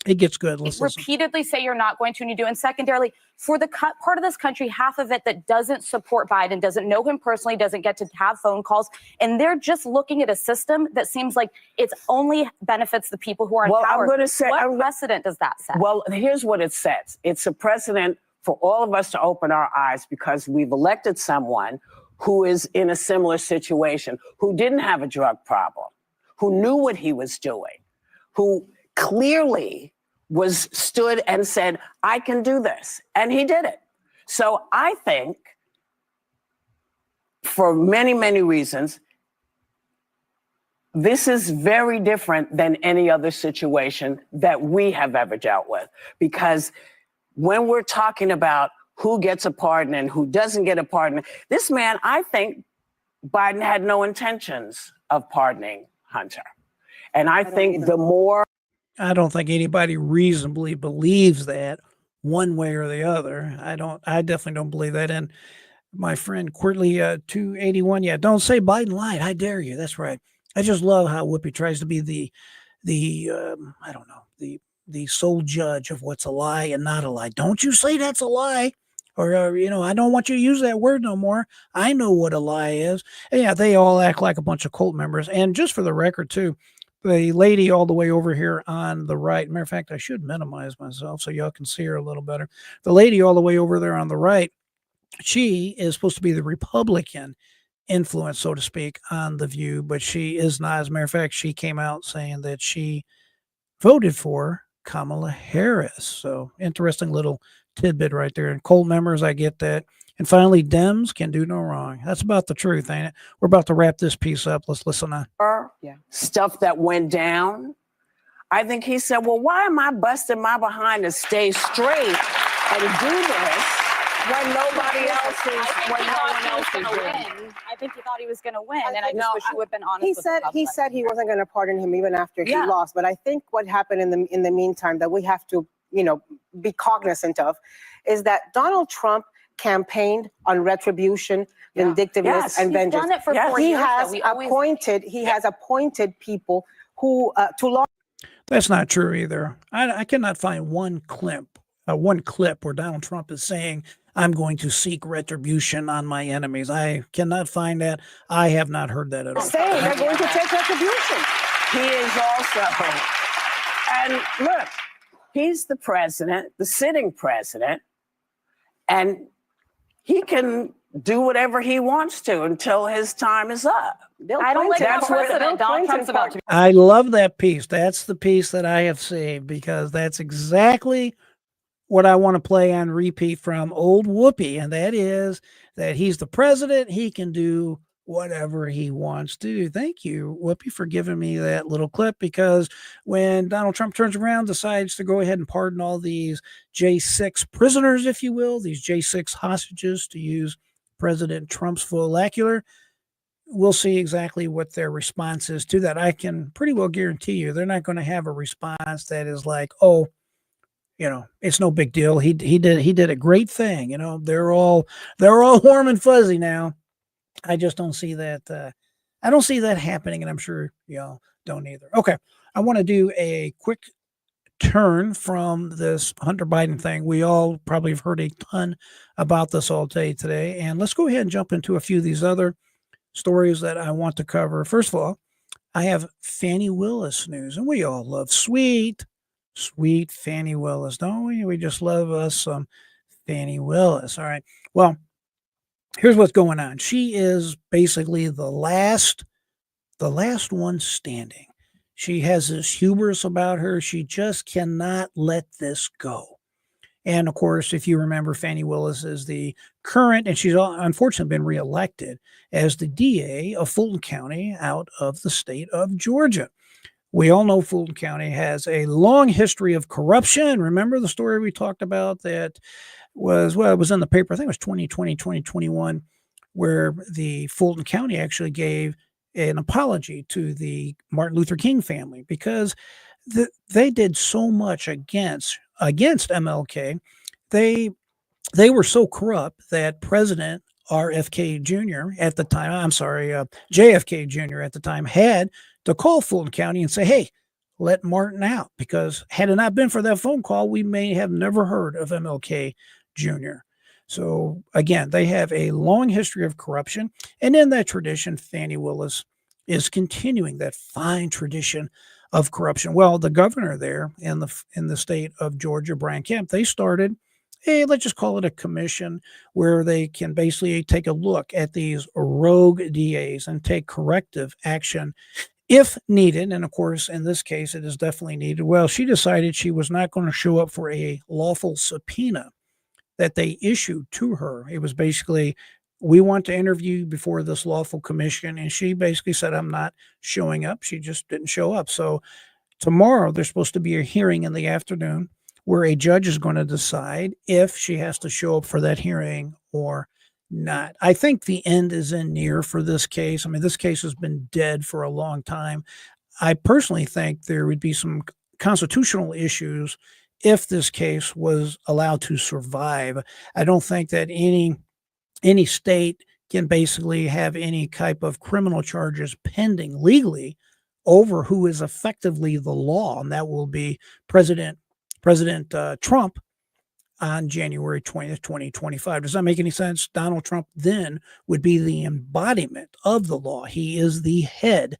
It gets good. Let's listen. Repeatedly say you're not going to, and you do. And secondarily, for the part of this country, half of it that doesn't support Biden, doesn't know him personally, doesn't get to have phone calls, and they're just looking at a system that seems like it only benefits the people who are in power. I'm going to say, what precedent does that set? Well, here's what it says. It's a precedent for all of us to open our eyes because we've elected someone who is in a similar situation, who didn't have a drug problem, who knew what he was doing, who clearly stood and said, I can do this. And he did it. So I think for many, many reasons, this is very different than any other situation that we have ever dealt with. Because when we're talking about who gets a pardon and who doesn't get a pardon, this man, I think Biden had no intentions of pardoning Hunter. And I think the more... I don't think anybody reasonably believes that one way or the other. I definitely don't believe that. And my friend Quirtley 281, yeah, don't say Biden lied. I dare you. That's right. I just love how Whoopi tries to be I don't know, the sole judge of what's a lie and not a lie. Don't you say that's a lie. Or, I don't want you to use that word no more. I know what a lie is. And yeah, they all act like a bunch of cult members. And just for the record, too, the lady all the way over here on the right, matter of fact, I should minimize myself so y'all can see her a little better. The lady all the way over there on the right, she is supposed to be the Republican influence, so to speak, on The View, but she is not. As a matter of fact, she came out saying that she voted for Kamala Harris. So interesting little tidbit right there. And cult members, I get that. And finally, Dems can do no wrong. That's about the truth, ain't it? We're about to wrap this piece up. Let's listen on. Stuff that went down. I think he said, well, why am I busting my behind to stay straight and do this when nobody else is, when no one else is doing? I think he thought he was going to win, and I just wish he would have been honest. He said he wasn't going to pardon him even after he lost. But I think what happened in the meantime that we have to, be cognizant of is that Donald Trump campaigned on retribution, vindictiveness, and vengeance. He's done it for 4 years. He has appointed people who to law. That's not true either. I cannot find one clip where Donald Trump is saying, I'm going to seek retribution on my enemies. I cannot find that. I have not heard that at all. Saying they're going to take retribution. He is also, and look, he's the president, the sitting president, and he can do whatever he wants to until his time is up. I don't like that president. Donald Trump's about to be. I love that piece. That's the piece that I have saved because that's exactly what I want to play on repeat from old Whoopi. And that is that he's the president. He can do whatever he wants to do. Thank you, Whoopi, for giving me that little clip, because when Donald Trump turns around, decides to go ahead and pardon all these J6 prisoners, if you will, these J6 hostages, to use President Trump's vernacular, we'll see exactly what their response is to that. I can pretty well guarantee you they're not going to have a response that is like, oh, it's no big deal. He did a great thing. They're all warm and fuzzy now. I just don't see that. I don't see that happening, and I'm sure y'all don't either. Okay, I want to do a quick turn from this Hunter Biden thing. We all probably have heard a ton about this all day today, and let's go ahead and jump into a few of these other stories that I want to cover. First of all, I have Fani Willis news, and we all love sweet Fani Willis, don't we? We just love us some Fani Willis. All right. Well, here's what's going on. She is basically the last one standing. She has this hubris about her. She just cannot let this go. And of course, if you remember, Fani Willis is the current, and she's unfortunately been reelected as the DA of Fulton County out of the state of Georgia. We all know Fulton County has a long history of corruption. Remember the story we talked about that was, well, it was in the paper, I think it was 2020, 2021, where the Fulton County actually gave an apology to the Martin Luther King family because they did so much against MLK. They were so corrupt that President RFK Jr. at the time, JFK Jr. at the time, had to call Fulton County and say, hey, let Martin out, because had it not been for that phone call, we may have never heard of MLK Jr. So again, they have a long history of corruption. And in that tradition, Fani Willis is continuing that fine tradition of corruption. Well, the governor there in the state of Georgia, Brian Kemp, they started let's just call it a commission where they can basically take a look at these rogue DAs and take corrective action if needed. And of course, in this case, it is definitely needed. Well, she decided she was not going to show up for a lawful subpoena that they issued to her. It was basically, we want to interview before this lawful commission. And she basically said, I'm not showing up. She just didn't show up. So tomorrow there's supposed to be a hearing in the afternoon where a judge is going to decide if she has to show up for that hearing or not. I think the end is in near for this case. I mean, this case has been dead for a long time. I personally think there would be some constitutional issues if this case was allowed to survive. I don't think that any state can basically have any type of criminal charges pending legally over who is effectively the law, and that will be President Trump on January 20th, 2025. Does that make any sense? Donald Trump then would be the embodiment of the law. He is the head,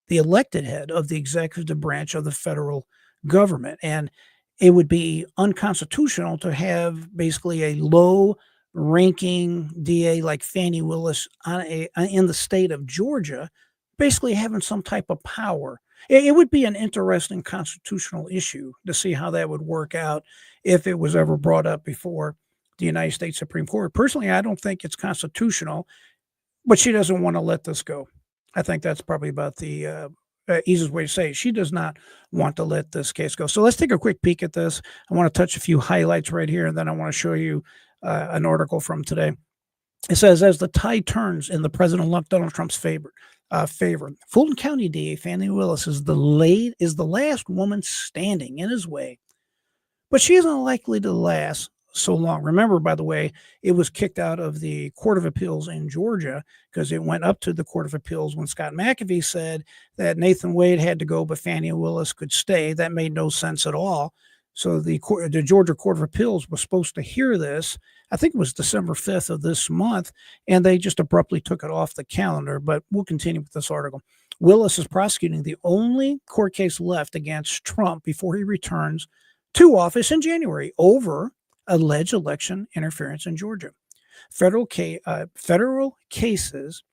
the elected head of the executive branch of the federal government. And it would be unconstitutional to have basically a low-ranking DA like Fani Willis in the state of Georgia basically having some type of power. It would be an interesting constitutional issue to see how that would work out if it was ever brought up before the United States Supreme Court. Personally, I don't think it's constitutional, but she doesn't want to let this go. I think that's probably about the easiest way to say it. She does not want to let this case go. So let's take a quick peek at this. I want to touch a few highlights right here, and then I want to show you an article from today. It says, as the tide turns in the President-elect Donald Trump's favor, Fulton County DA Fani Willis is the last woman standing in his way, but she isn't likely to last so long. Remember, by the way, it was kicked out of the Court of Appeals in Georgia because it went up to the Court of Appeals when Scott McAfee said that Nathan Wade had to go, but Fani Willis could stay. That made no sense at all. So the Georgia Court of Appeals was supposed to hear this. I think it was December 5th of this month, and they just abruptly took it off the calendar. But we'll continue with this article. Willis is prosecuting the only court case left against Trump before he returns to office in January over alleged election interference in Georgia. Federal cases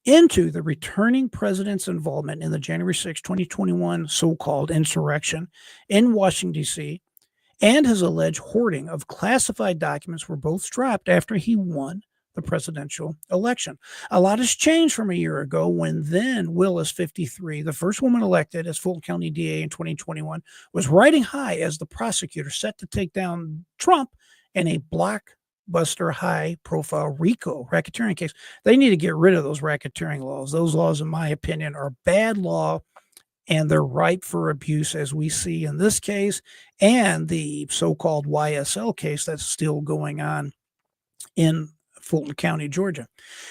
into the returning president's involvement in the January 6, 2021 so-called insurrection in Washington, D.C., and his alleged hoarding of classified documents were both dropped after he won the presidential election. A lot has changed from a year ago when then Willis, 53, the first woman elected as Fulton County DA in 2021, was riding high as the prosecutor set to take down Trump in a blockbuster high-profile RICO racketeering case. They need to get rid of those racketeering laws. Those laws, in my opinion, are bad law, and they're ripe for abuse, as we see in this case and the so-called YSL case that's still going on in Fulton County, Georgia.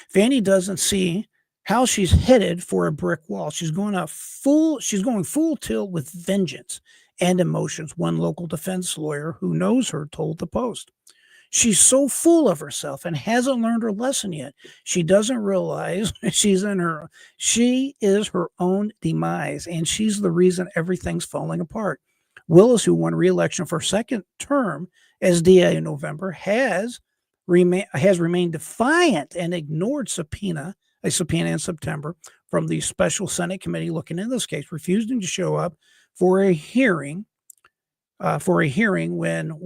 Fani doesn't see how she's headed for a brick wall. She's going full tilt with vengeance and emotions, one local defense lawyer who knows her told the Post. She's so full of herself and hasn't learned her lesson yet. She doesn't realize she is her own demise, and she's the reason everything's falling apart. Willis, who won re-election for a second term as DA in November, has remained defiant and ignored a subpoena in September from the special Senate committee looking into this case, refusing to show up for a hearing. When she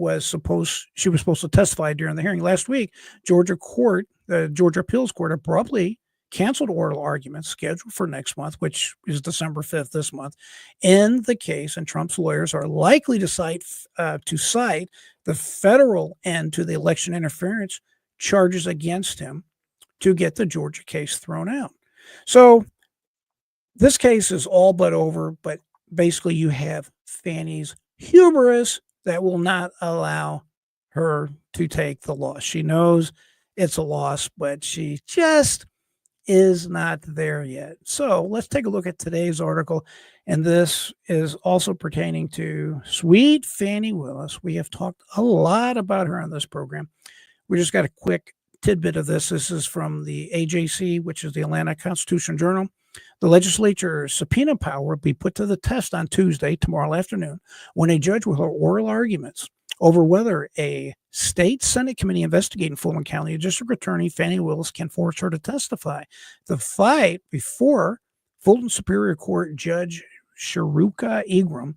was supposed to testify during the hearing last week. The Georgia Appeals Court abruptly canceled oral arguments scheduled for next month, which is December 5th this month, in the case, and Trump's lawyers are likely to cite the federal end to the election interference charges against him to get the Georgia case thrown out. So this case is all but over, but basically you have Fani's hubris that will not allow her to take the loss. She knows it's a loss, but she just is not there yet. So let's take a look at today's article. And this is also pertaining to sweet Fani Willis. We have talked a lot about her on this program. We just got a quick tidbit of this. This is from the AJC, which is the Atlanta Constitution Journal. The legislature's subpoena power will be put to the test on Tuesday, tomorrow afternoon, when a judge will hold oral arguments over whether a state Senate committee investigating Fulton County District Attorney Fani Willis can force her to testify. The fight before Fulton Superior Court Judge Sharuka Ingram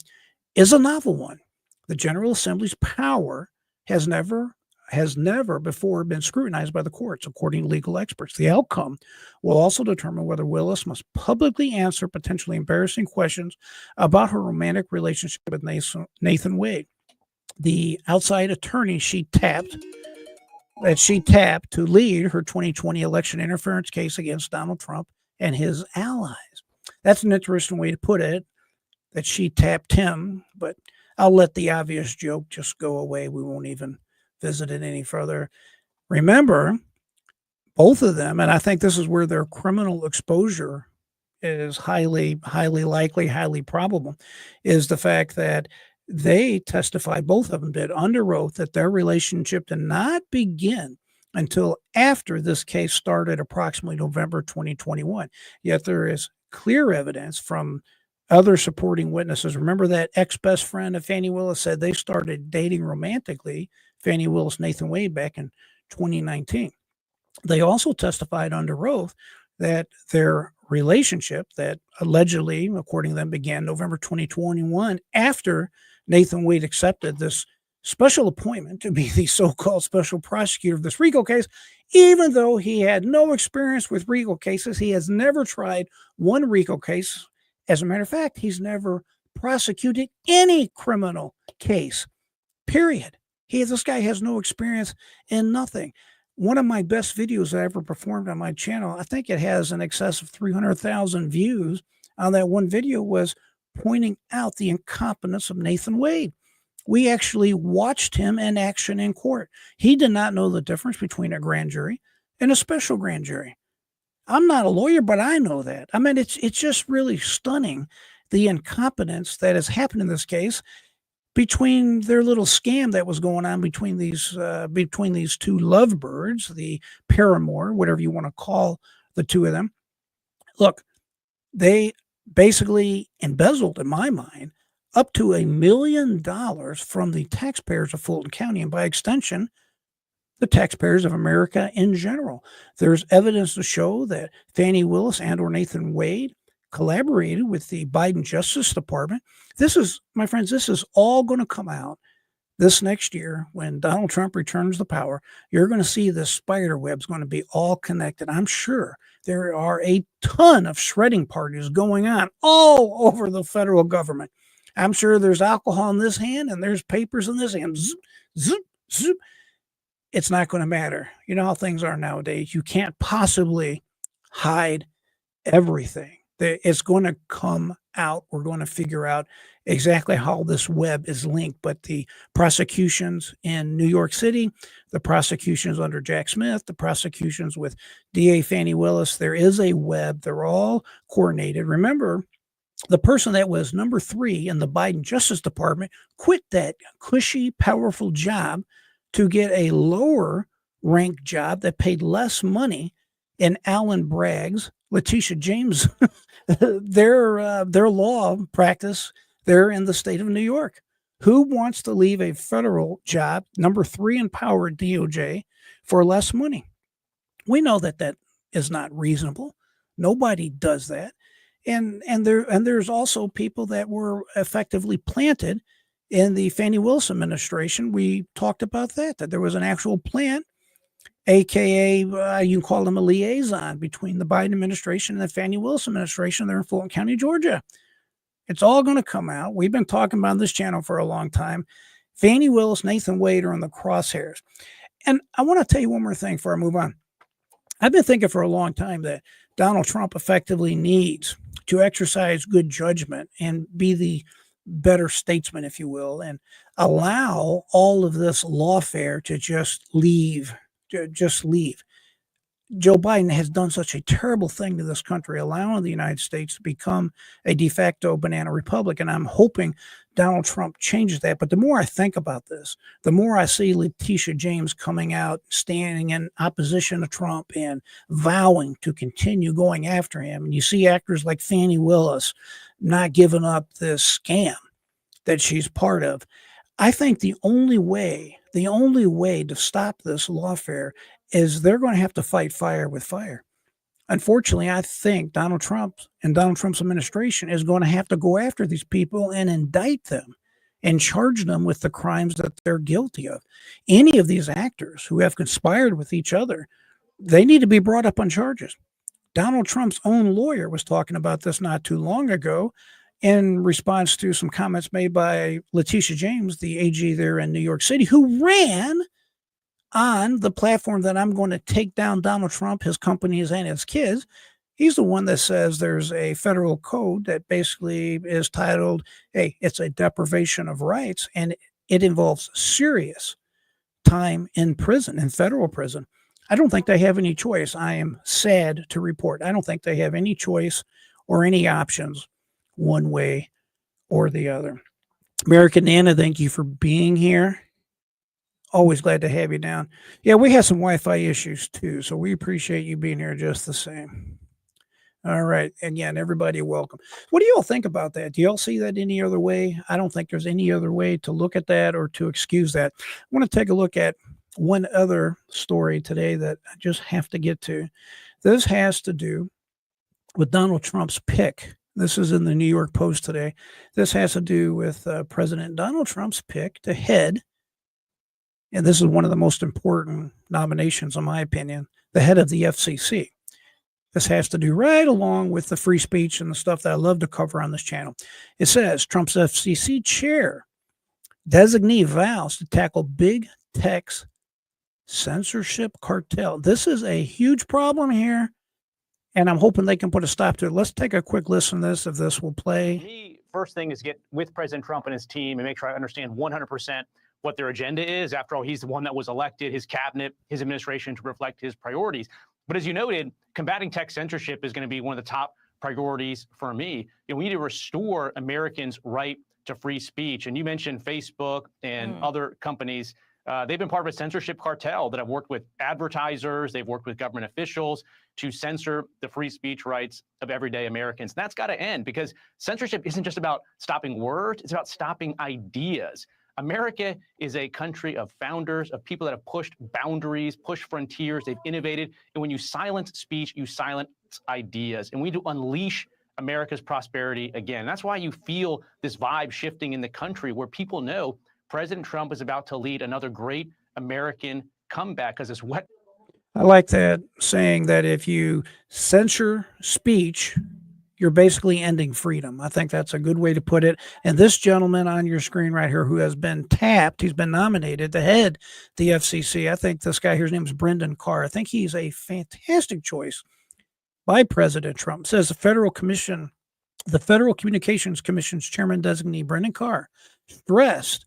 is a novel one. The General Assembly's power has never before been scrutinized by the courts, according to legal experts. The outcome will also determine whether Willis must publicly answer potentially embarrassing questions about her romantic relationship with Nathan Wade, the outside attorney she tapped to lead her 2020 election interference case against Donald Trump and his allies. That's an interesting way to put it, that she tapped him, but I'll let the obvious joke just go away. We won't even visit it any further. Remember, both of them, and I think this is where their criminal exposure is highly likely, highly probable, is the fact that they testified, both of them did, under oath, that their relationship did not begin until after this case started, approximately November 2021. Yet there is clear evidence from other supporting witnesses. Remember that ex-best friend of Fani Willis said they started dating romantically, Fani Willis, Nathan Wade, back in 2019. They also testified under oath that their relationship, that allegedly, according to them, began November 2021 after Nathan Wade accepted this special appointment to be the so-called special prosecutor of this RICO case, even though he had no experience with RICO cases. He has never tried one RICO case. As a matter of fact, he's never prosecuted any criminal case, period. This guy has no experience in nothing. One of my best videos I ever performed on my channel, I think it has in excess of 300,000 views on that one video, was pointing out the incompetence of Nathan Wade. We actually watched him in action in court. He did not know the difference between a grand jury and a special grand jury. I'm not a lawyer, but I know that. I mean, it's just really stunning, the incompetence that has happened in this case between their little scam that was going on between these two lovebirds, the paramour, whatever you want to call the two of them. Look, they basically embezzled, in my mind, up to $1 million from the taxpayers of Fulton County, and by extension, the taxpayers of America in general. There's evidence to show that Fani Willis and or Nathan Wade collaborated with the Biden Justice Department. This is, my friends, this is all going to come out this next year when Donald Trump returns to power. You're going to see the spider web's going to be all connected. I'm sure there are a ton of shredding parties going on all over the federal government. I'm sure there's alcohol in this hand and there's papers in this hand. Zoop, zoop, zoop. It's not going to matter. You know how things are nowadays. You can't possibly hide everything. It's going to come out. We're going to figure out exactly how this web is linked. But the prosecutions in New York City, the prosecutions under Jack Smith, the prosecutions with DA Fani Willis, there is a web. They're all coordinated. Remember, the person that was number 3 in the Biden Justice Department quit that cushy, powerful job to get a lower ranked job that paid less money in Alan Bragg's, Letitia James, their law practice there in the state of New York. Who wants to leave a federal job, number 3 in power at DOJ, for less money? We know that that is not reasonable. Nobody does that. And there's also people that were effectively planted in the Fani Willis administration. We talked about that there was an actual plant, AKA you can call them a liaison between the Biden administration and the Fani Willis administration there in Fulton County, Georgia. It's all going to come out. We've been talking about this channel for a long time. Fani Willis, Nathan Wade are in the crosshairs. And I want to tell you one more thing before I move on. I've been thinking for a long time that Donald Trump effectively needs to exercise good judgment and be the better statesman, if you will, and allow all of this lawfare to just leave. Joe Biden has done such a terrible thing to this country, allowing the United States to become a de facto banana republic. And I'm hoping Donald Trump changes that. But the more I think about this, the more I see Letitia James coming out, standing in opposition to Trump and vowing to continue going after him. And you see actors like Fani Willis not giving up this scam that she's part of. I think the only way to stop this lawfare is they're going to have to fight fire with fire. Unfortunately, I think Donald Trump and Donald Trump's administration is going to have to go after these people and indict them and charge them with the crimes that they're guilty of. Any of these actors who have conspired with each other, they need to be brought up on charges. Donald Trump's own lawyer was talking about this not too long ago in response to some comments made by Letitia James, the AG there in New York City, who ran on the platform that I'm going to take down Donald Trump, his companies, and his kids. He's the one that says there's a federal code that basically is titled, hey, it's a deprivation of rights, and it involves serious time in prison, in federal prison. I don't think they have any choice. I am sad to report. I don't think they have any choice or any options one way or the other. American Nana, thank you for being here. Always glad to have you down. Yeah, we have some Wi-Fi issues too, so we appreciate you being here just the same. All right. And yeah, and everybody welcome. What do you all think about that? Do you all see that any other way? I don't think there's any other way to look at that or to excuse that. I want to take a look at one other story today that I just have to get to. This has to do with Donald Trump's pick. This is in the New York Post today. This has to do with President Donald Trump's pick to head, and this is one of the most important nominations, in my opinion, the head of the FCC. This has to do right along with the free speech and the stuff that I love to cover on this channel. It says Trump's FCC chair designee vows to tackle big tech's censorship cartel. This is a huge problem here, and I'm hoping they can put a stop to it. Let's take a quick listen to this, if this will play. Me, first thing is get with President Trump and his team and make sure I understand 100% what their agenda is. After all, he's the one that was elected, his cabinet, his administration, to reflect his priorities. But as you noted, combating tech censorship is going to be one of the top priorities for me. We need to restore Americans' right to free speech. And you mentioned Facebook and other companies. They've been part of a censorship cartel that have worked with advertisers. They've worked with government officials to censor the free speech rights of everyday Americans. And that's got to end, because censorship isn't just about stopping words. It's about stopping ideas. America is a country of founders, of people that have pushed boundaries, pushed frontiers, they've innovated. And when you silence speech, you silence ideas. And we need to unleash America's prosperity again. That's why you feel this vibe shifting in the country, where people know President Trump is about to lead another great American comeback, because it's what. I like that saying that if you censor speech, you're basically ending freedom. I think that's a good way to put it. And this gentleman on your screen right here, who has been tapped, he's been nominated to head the FCC. I think this guy here, his name is Brendan Carr. I think he's a fantastic choice by President Trump. It says the Federal Commission The Federal Communications Commission's chairman designee, Brendan Carr, stressed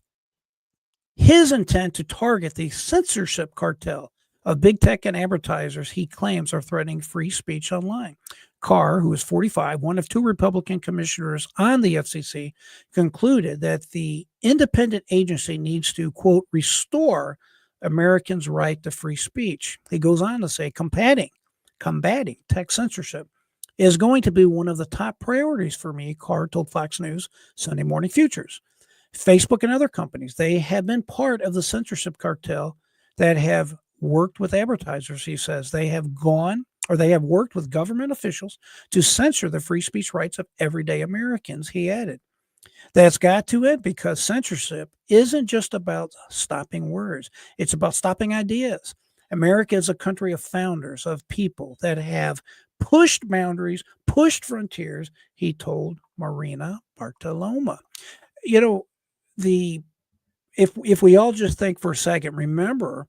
his intent to target the censorship cartel of big tech and advertisers he claims are threatening free speech online. Carr, who is 45, one of two Republican commissioners on the FCC, concluded that the independent agency needs to, quote, restore Americans' right to free speech. He goes on to say, combating tech censorship is going to be one of the top priorities for me, Carr told Fox News Sunday Morning Futures. Facebook and other companies, they have been part of the censorship cartel that have worked with advertisers, he says. They have worked with government officials to censor the free speech rights of everyday Americans, he added. That's got to end, because censorship isn't just about stopping words. It's about stopping ideas. America is a country of founders, of people that have pushed boundaries, pushed frontiers, he told Marina Bartoloma. You know, if we all just think for a second, remember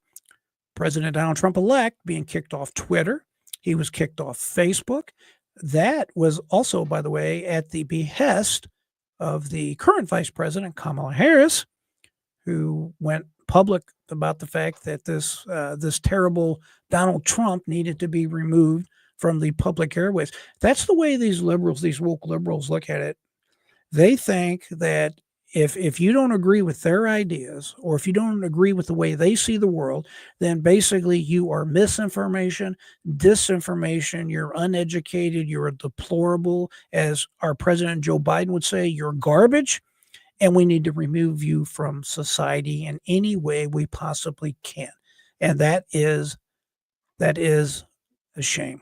President Donald Trump-elect being kicked off Twitter. He was kicked off Facebook. That was also, by the way, at the behest of the current Vice President, Kamala Harris, who went public about the fact that this terrible Donald Trump needed to be removed from the public airways. That's the way these liberals, these woke liberals, look at it. They think that if you don't agree with their ideas, or if you don't agree with the way they see the world, then basically you are misinformation, disinformation, you're uneducated, you're deplorable, as our President Joe Biden would say, you're garbage, and we need to remove you from society in any way we possibly can. And that is a shame.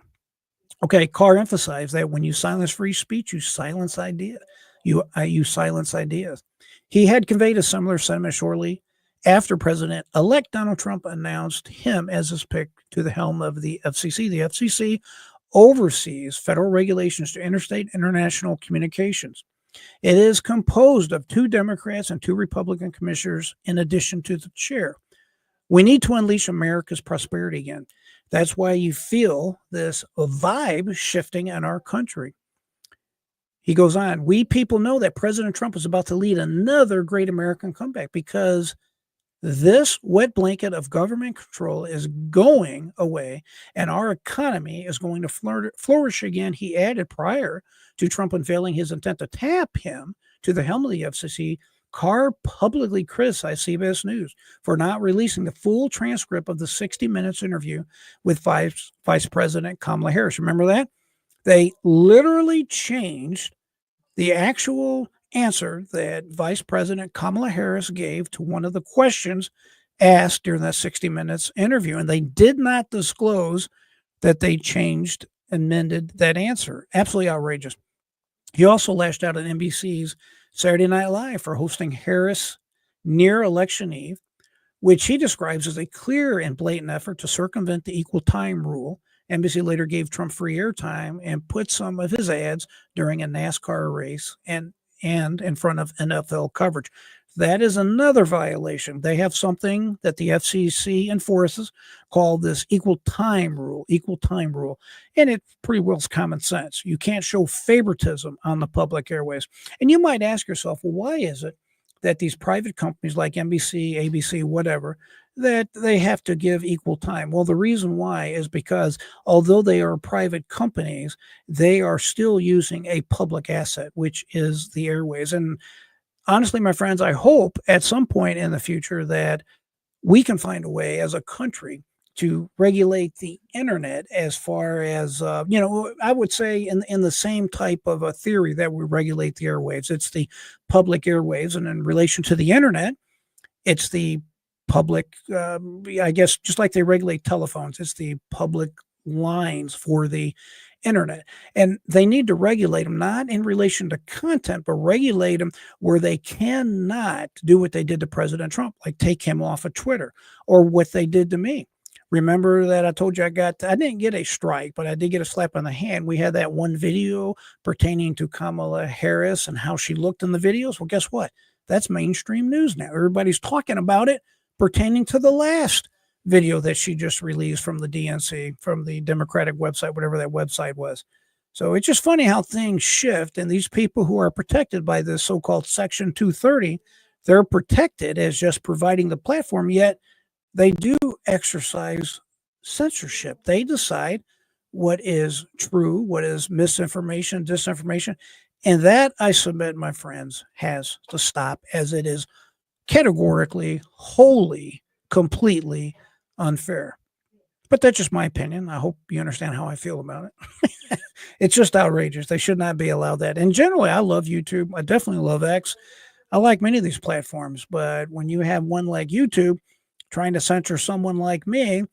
Okay, Carr emphasized that when you silence free speech, you silence ideas. You silence ideas. He had conveyed a similar sentiment shortly after President-elect Donald Trump announced him as his pick to the helm of the FCC. The FCC oversees federal regulations to interstate international communications. It is composed of 2 Democrats and 2 Republican commissioners in addition to the chair. We need to unleash America's prosperity again. That's why you feel this vibe shifting in our country. He goes on, we people know that President Trump is about to lead another great American comeback, because this wet blanket of government control is going away and our economy is going to flourish again. He added, prior to Trump unveiling his intent to tap him to the helm of the FCC, Carr publicly criticized CBS News for not releasing the full transcript of the 60 Minutes interview with Vice President Kamala Harris. Remember that? They literally changed the actual answer that Vice President Kamala Harris gave to one of the questions asked during that 60 Minutes interview. And they did not disclose that they changed, amended that answer. Absolutely outrageous. He also lashed out at NBC's Saturday Night Live for hosting Harris near election eve, which he describes as a clear and blatant effort to circumvent the equal time rule. NBC later gave Trump free airtime and put some of his ads during a NASCAR race and in front of NFL coverage. That is another violation. They have something that the FCC enforces called this equal time rule. And it pretty well is common sense. You can't show favoritism on the public airways. And you might ask yourself, well, why is it that these private companies like NBC, ABC, whatever, that they have to give equal time? Well, the reason why is because although they are private companies, they are still using a public asset, which is the airways. And honestly, my friends, I hope at some point in the future that we can find a way as a country to regulate the internet as far as, I would say in the same type of a theory that we regulate the airwaves. It's the public airwaves. And in relation to the internet, it's the public, I guess, just like they regulate telephones, it's the public lines for the internet. And they need to regulate them, not in relation to content, but regulate them where they cannot do what they did to President Trump, like take him off of Twitter, or what they did to me. Remember that I told you I didn't get a strike, but I did get a slap on the hand. We had that one video pertaining to Kamala Harris and how she looked in the videos. Well, guess what? That's mainstream news now. Everybody's talking about it pertaining to the last video that she just released from the DNC, from the Democratic website, whatever that website was. So it's just funny how things shift, and these people who are protected by this so-called Section 230, they're protected as just providing the platform, yet they do exercise censorship. They decide what is true, what is misinformation, disinformation, and that, I submit, my friends, has to stop, as it is categorically, wholly, completely unfair. But that's just my opinion. I hope you understand how I feel about it. It's just outrageous. They should not be allowed that. And generally, I love YouTube. I definitely love X. I like many of these platforms. But when you have one like YouTube trying to censor someone like me,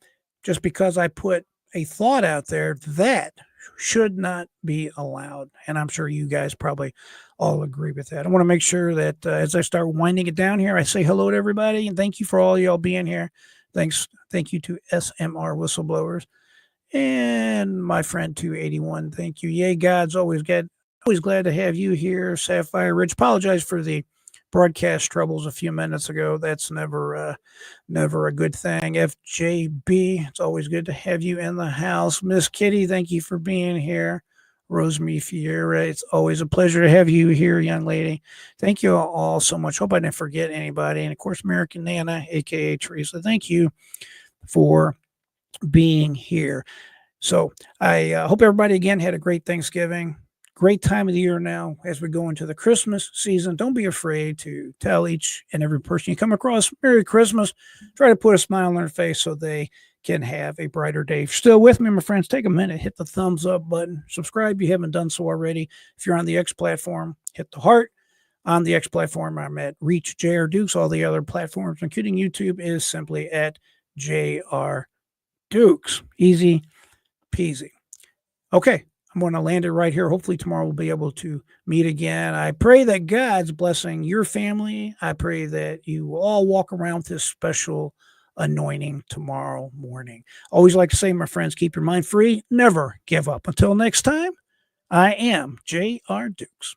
just because I put a thought out there, that should not be allowed. And I'm sure you guys probably all agree with that. I want to make sure that as I start winding it down here, I say hello to everybody and thank you for all y'all being here. Thank you to SMR Whistleblowers and my friend 281. Thank you. Yay, God's always glad to have you here. Sapphire Ridge. Apologize for the broadcast troubles a few minutes ago. That's never a good thing. FJB, it's always good to have you in the house. Miss Kitty, thank you for being here. Rosemary Fiera, it's always a pleasure to have you here, young lady. Thank you all so much. Hope I didn't forget anybody. And of course, American Nana, aka Teresa, thank you for being here. So I hope everybody again had a great Thanksgiving. Great time of the year now as we go into the Christmas season. Don't be afraid to tell each and every person you come across Merry Christmas. Try to put a smile on their face so they can have a brighter day. If you're still with me, my friends, take a minute, hit the thumbs up button, subscribe if you haven't done so already. If you're on the X platform, hit the heart. On the X platform, I'm at Reach JR Dukes. All the other platforms, including YouTube, is simply at JR Dukes. Easy peasy. Okay, I'm going to land it right here. Hopefully tomorrow we'll be able to meet again. I pray that God's blessing your family. I pray that you will all walk around with this special anointing tomorrow morning. Always like to say, my friends, keep your mind free. Never give up. Until next time, I am JR Dukes.